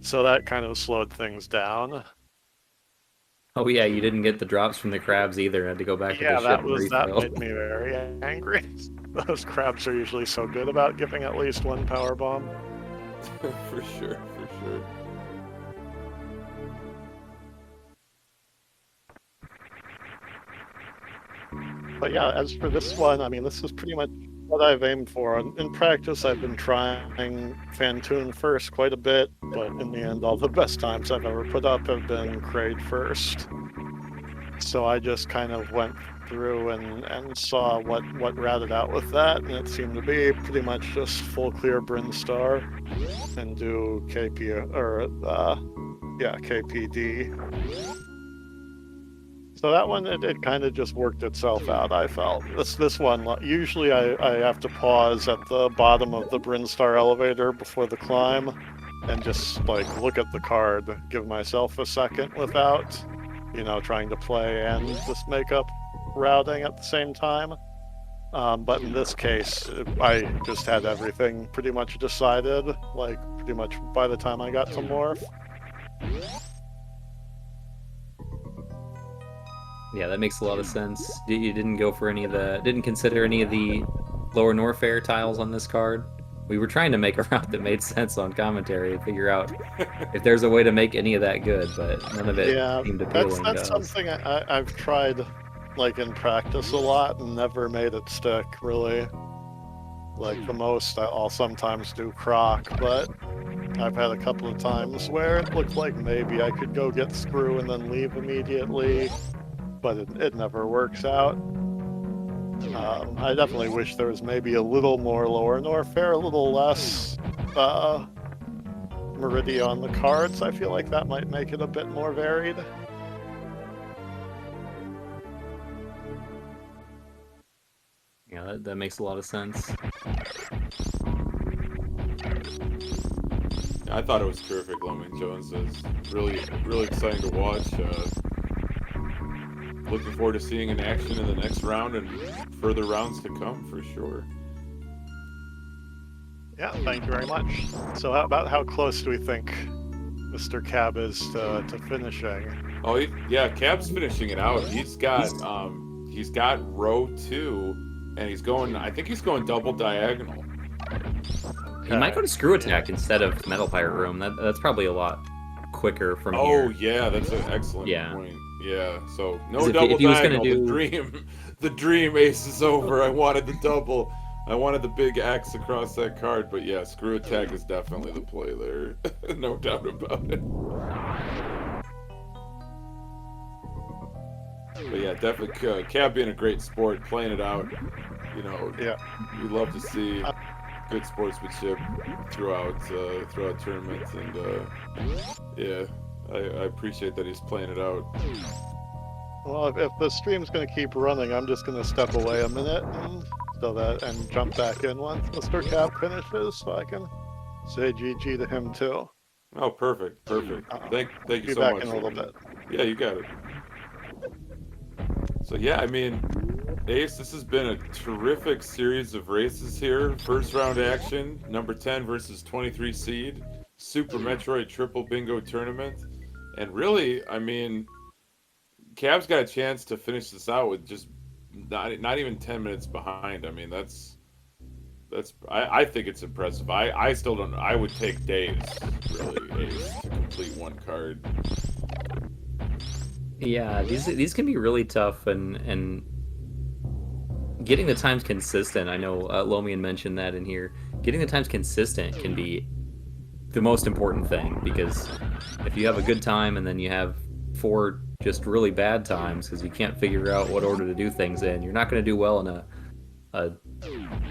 [SPEAKER 3] so that kind of slowed things down.
[SPEAKER 1] Oh yeah, you didn't get the drops from the crabs either. Had to go back to the ship and refill.
[SPEAKER 3] That made me very angry. Those crabs are usually so good about giving at least one power bomb.
[SPEAKER 2] For sure, for sure.
[SPEAKER 3] But yeah, as for this one, I mean, this is pretty much what I've aimed for. In practice, I've been trying Fantoon first quite a bit, but in the end, all the best times I've ever put up have been Kraid first. So I just kind of went through and saw what routed out with that, and it seemed to be pretty much just full clear Brinstar and do KP or KPD. So that one, it kind of just worked itself out, I felt. This one, usually I have to pause at the bottom of the Brinstar elevator before the climb and just like look at the card, give myself a second without, trying to play and just make up routing at the same time. But in this case, I just had everything pretty much decided, like pretty much by the time I got to Morph.
[SPEAKER 1] Yeah, that makes a lot of sense. You didn't go for didn't consider any of the lower Norfair tiles on this card. We were trying to make a route that made sense on commentary and figure out if there's a way to make any of that good, but none of it seemed appealing.
[SPEAKER 3] That's something I've tried, like in practice a lot and never made it stick, really. Like the most, I'll sometimes do Croc, but I've had a couple of times where it looked like maybe I could go get Screw and then leave immediately. But it never works out. I definitely wish there was maybe a little more lower Norfair, a little less Meridia on the cards. I feel like that might make it a bit more varied.
[SPEAKER 1] Yeah, that makes a lot of sense.
[SPEAKER 2] I thought it was terrific. LomionJones is really, really exciting to watch. Looking forward to seeing in action in the next round and further rounds to come, for sure.
[SPEAKER 3] Yeah, thank you very much. So how close do we think MrCab is to finishing?
[SPEAKER 2] Oh, Cab's finishing it out. He's got row 2, and he's going. I think he's going double diagonal.
[SPEAKER 1] He might go to Screw Attack instead of Metal Pirate Room. That's probably a lot quicker from here.
[SPEAKER 2] Oh yeah, that's an excellent point. Yeah, so no double diagonal. The dream ace is over. I wanted the double. I wanted the big X across that card, but yeah, Screw Attack is definitely the play there. No doubt about it. But yeah, definitely Cab being a great sport, playing it out. We love to see good sportsmanship throughout tournaments, and I appreciate that he's playing it out.
[SPEAKER 3] Well, if the stream's going to keep running, I'm just going to step away a minute and jump back in once MrCab finishes, so I can say GG to him too.
[SPEAKER 2] Oh, perfect. Thank you so much.
[SPEAKER 3] Be back in a little bit.
[SPEAKER 2] Yeah, you got it. So yeah, I mean, Ace, this has been a terrific series of races here. First round action, number 10 versus 23 seed, Super Metroid Triple Bingo Tournament. And really, I mean, Cab's got a chance to finish this out with just not even 10 minutes behind. I mean, I think it's impressive. I still don't. I would take days, really, Ace, to complete one card.
[SPEAKER 1] Yeah, these can be really tough, and getting the times consistent. I know Lomian mentioned that in here. Getting the times consistent can be the most important thing, because if you have a good time and then you have 4 just really bad times because you can't figure out what order to do things in, you're not going to do well in a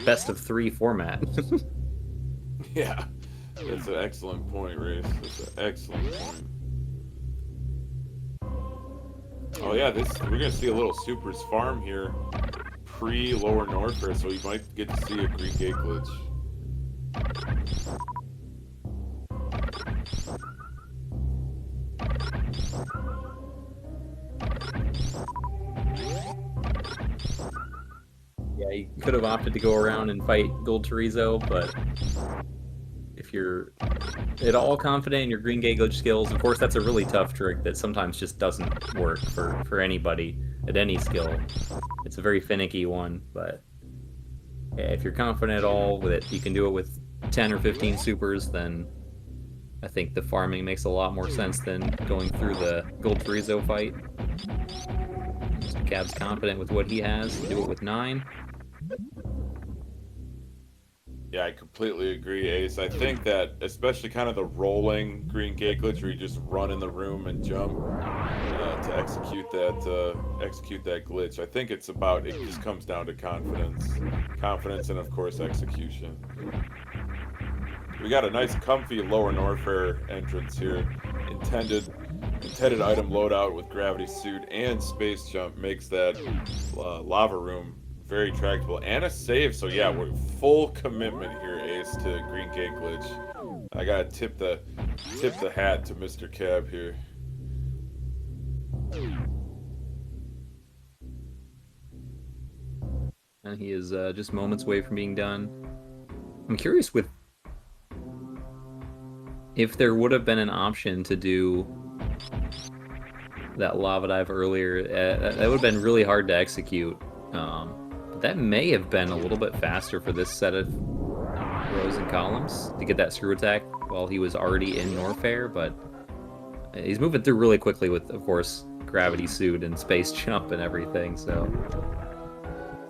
[SPEAKER 1] best of 3 format.
[SPEAKER 2] Yeah, that's an excellent point, Race. That's an excellent point. Oh yeah, we're gonna see a little Super's Farm here, pre-Lower Norfair, so you might get to see a Green Gate glitch.
[SPEAKER 1] Yeah, you could have opted to go around and fight Gold Chorizo, but if you're at all confident in your Green Gate glitch skills, of course that's a really tough trick that sometimes just doesn't work for anybody at any skill. It's a very finicky one, but yeah, if you're confident at all with it, you can do it with 10 or 15 supers, then I think the farming makes a lot more sense than going through the Gold Chorizo fight. So Cab's confident with what he has. Do it with 9.
[SPEAKER 2] Yeah, I completely agree, Ace. I think that especially kind of the rolling Green Gate glitch where you just run in the room and jump to execute that glitch. I think it just comes down to confidence, and of course execution. We got a nice, comfy Lower Norfair entrance here. Intended item loadout with gravity suit and space jump makes that lava room very tractable, and a save. So yeah, we're full commitment here, Ace, to Green Gate glitch. I gotta tip the hat to MrCab here.
[SPEAKER 1] And he is just moments away from being done. I'm curious if there would have been an option to do that lava dive earlier. That would have been really hard to execute. But that may have been a little bit faster for this set of rows and columns to get that screw attack while he was already in Norfair, but he's moving through really quickly with, of course, gravity suit and space jump and everything, so...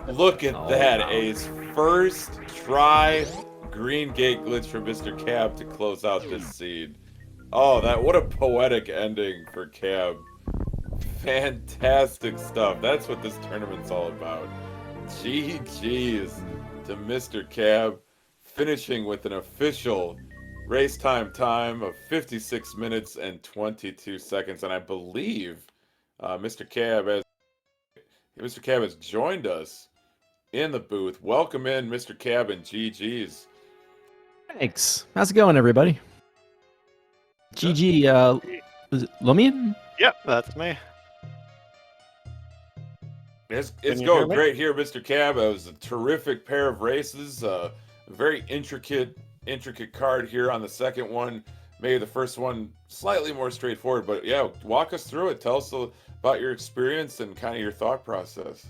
[SPEAKER 2] Look at that, wow. Ace. First try Green Gate glitch for MrCab to close out this seed. Oh, what a poetic ending for Cab. Fantastic stuff. That's what this tournament's all about. GG's to MrCab, finishing with an official race time of 56 minutes and 22 seconds. And I believe MrCab has joined us in the booth. Welcome in, MrCab, and GG's.
[SPEAKER 4] Thanks. How's it going, everybody? GG, was it Lomian?
[SPEAKER 3] Yep, that's me.
[SPEAKER 2] It's going great here, MrCab. It was a terrific pair of races. A very intricate card here on the second one. Maybe the first one slightly more straightforward, but yeah, walk us through it. Tell us about your experience and kind of your thought process.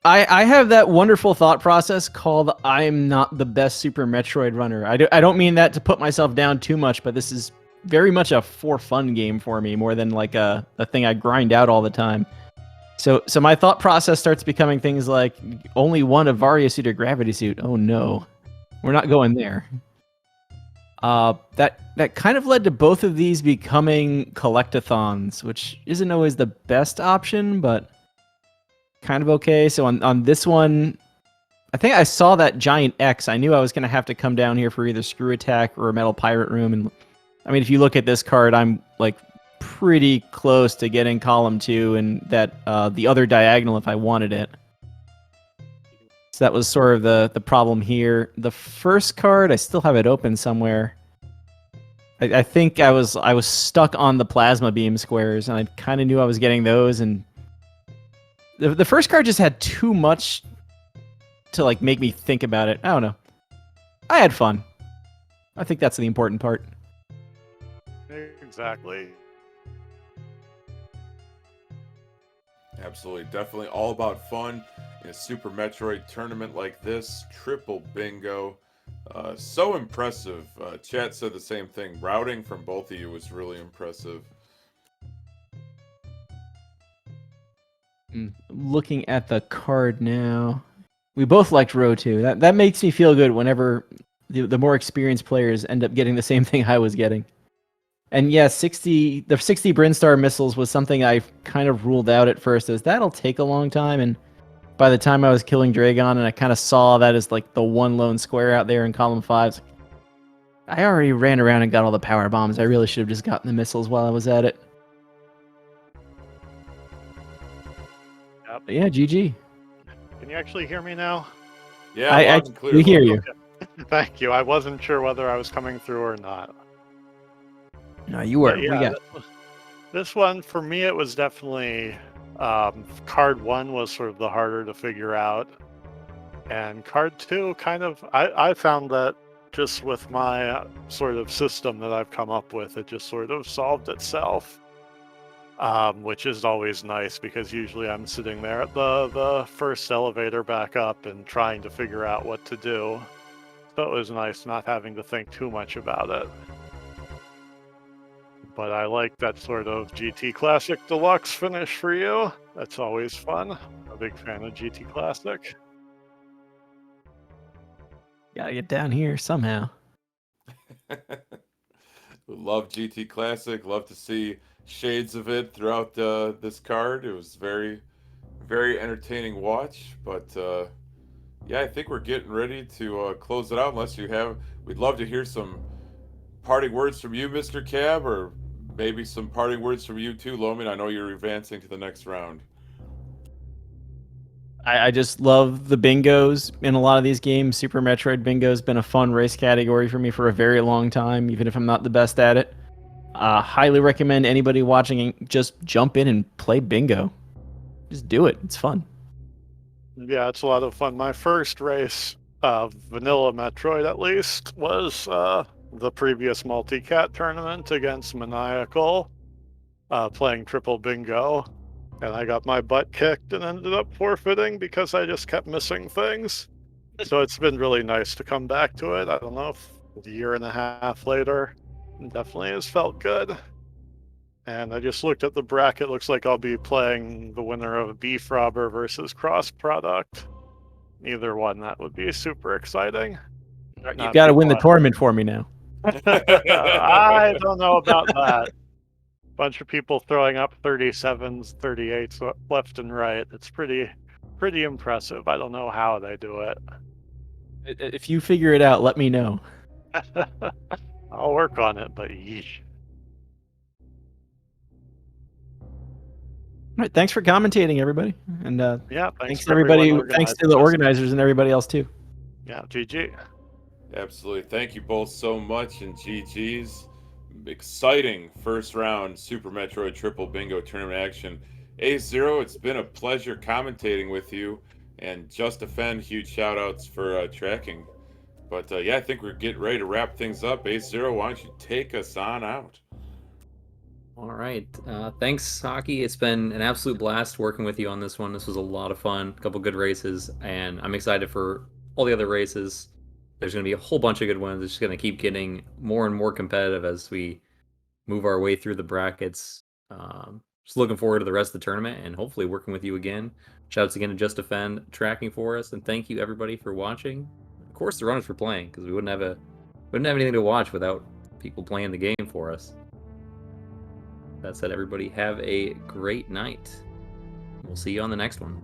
[SPEAKER 4] I have that wonderful thought process called I'm not the best Super Metroid runner. I don't mean that to put myself down too much, but this is very much a for fun game for me more than like a thing I grind out all the time. So my thought process starts becoming things like only one of Varia suit or gravity suit. Oh no, we're not going there. That kind of led to both of these becoming collectathons, which isn't always the best option, but kind of okay. So on this one, I think I saw that giant X. I knew I was going to have to come down here for either Screw Attack or a Metal Pirate Room. And I mean, if you look at this card, I'm like pretty close to getting column 2 and that the other diagonal if I wanted it. So that was sort of the problem here. The first card, I still have it open somewhere. I think I was stuck on the plasma beam squares, and I kind of knew I was getting those, and The first card just had too much to like make me think about it. I don't know. I had fun. I think that's the important part.
[SPEAKER 3] Exactly.
[SPEAKER 2] Absolutely, definitely all about fun in a Super Metroid tournament like this. Triple bingo. So impressive. Chat said the same thing. Routing from both of you was really impressive.
[SPEAKER 4] Looking at the card now, we both liked row 2. That makes me feel good whenever the more experienced players end up getting the same thing I was getting. And yeah, the 60 Brinstar missiles was something I kind of ruled out at first, as that'll take a long time. And by the time I was killing Dragon, and I kind of saw that as like the one lone square out there in column 5, I already ran around and got all the power bombs. I really should have just gotten the missiles while I was at it.
[SPEAKER 3] Yep.
[SPEAKER 4] But yeah, GG.
[SPEAKER 3] Can you actually hear me now?
[SPEAKER 2] Yeah,
[SPEAKER 4] I
[SPEAKER 2] loud and clear.
[SPEAKER 4] we hear you.
[SPEAKER 3] Okay. Thank you. I wasn't sure whether I was coming through or not.
[SPEAKER 4] No, you were.
[SPEAKER 3] But yeah, this one for me, it was definitely card 1 was sort of the harder to figure out, and card 2 kind of I found that just with my sort of system that I've come up with, it just sort of solved itself, which is always nice because usually I'm sitting there at the first elevator back up and trying to figure out what to do. So it was nice not having to think too much about it. But I like that sort of GT Classic Deluxe finish for you. That's always fun. I'm a big fan of GT Classic.
[SPEAKER 4] Gotta get down here somehow.
[SPEAKER 2] Love GT Classic. Love to see shades of it throughout this card. It was very, very entertaining watch. But yeah, I think we're getting ready to close it out. Unless you have, we'd love to hear some parting words from you, MrCab, or maybe some parting words from you too, Lomin. I know you're advancing to the next round.
[SPEAKER 4] I just love the bingos in a lot of these games. Super Metroid Bingo has been a fun race category for me for a very long time, even if I'm not the best at it. Highly recommend anybody watching just jump in and play bingo. Just do it. It's fun.
[SPEAKER 3] Yeah, it's a lot of fun. My first race, vanilla Metroid at least, was the previous multi-cat tournament against Maniacal, playing triple bingo. And I got my butt kicked and ended up forfeiting because I just kept missing things. So it's been really nice to come back to it. I don't know, if a year and a half later, it definitely has felt good. And I just looked at the bracket. Looks like I'll be playing the winner of Beef Robber versus Cross Product. Either one, that would be super exciting.
[SPEAKER 4] You got to win the tournament for me now.
[SPEAKER 3] I don't know about that. Bunch of people throwing up 37s, 38s left and right. It's pretty impressive. I don't know how they do it.
[SPEAKER 4] If you figure it out, let me know.
[SPEAKER 3] I'll work on it, but yeesh.
[SPEAKER 4] All right, thanks for commentating, everybody, and
[SPEAKER 3] Yeah,
[SPEAKER 4] thanks to everybody. Thanks to the organizers and everybody else too.
[SPEAKER 3] Yeah, GG.
[SPEAKER 2] Absolutely. Thank you both so much, and GG's. Exciting first round Super Metroid Triple Bingo tournament action. A0, it's been a pleasure commentating with you, and Just Defend, huge shout outs for tracking. But yeah, I think we're getting ready to wrap things up. A0, why don't you take us on out?
[SPEAKER 1] All right. Thanks, Hockey. It's been an absolute blast working with you on this one. This was a lot of fun. A couple good races, and I'm excited for all the other races. There's going to be a whole bunch of good ones. It's just going to keep getting more and more competitive as we move our way through the brackets. Just looking forward to the rest of the tournament and hopefully working with you again. Shouts again to Just Defend tracking for us, and thank you everybody for watching. Of course, the runners for playing, because we wouldn't have anything to watch without people playing the game for us. That said, everybody have a great night. We'll see you on the next one.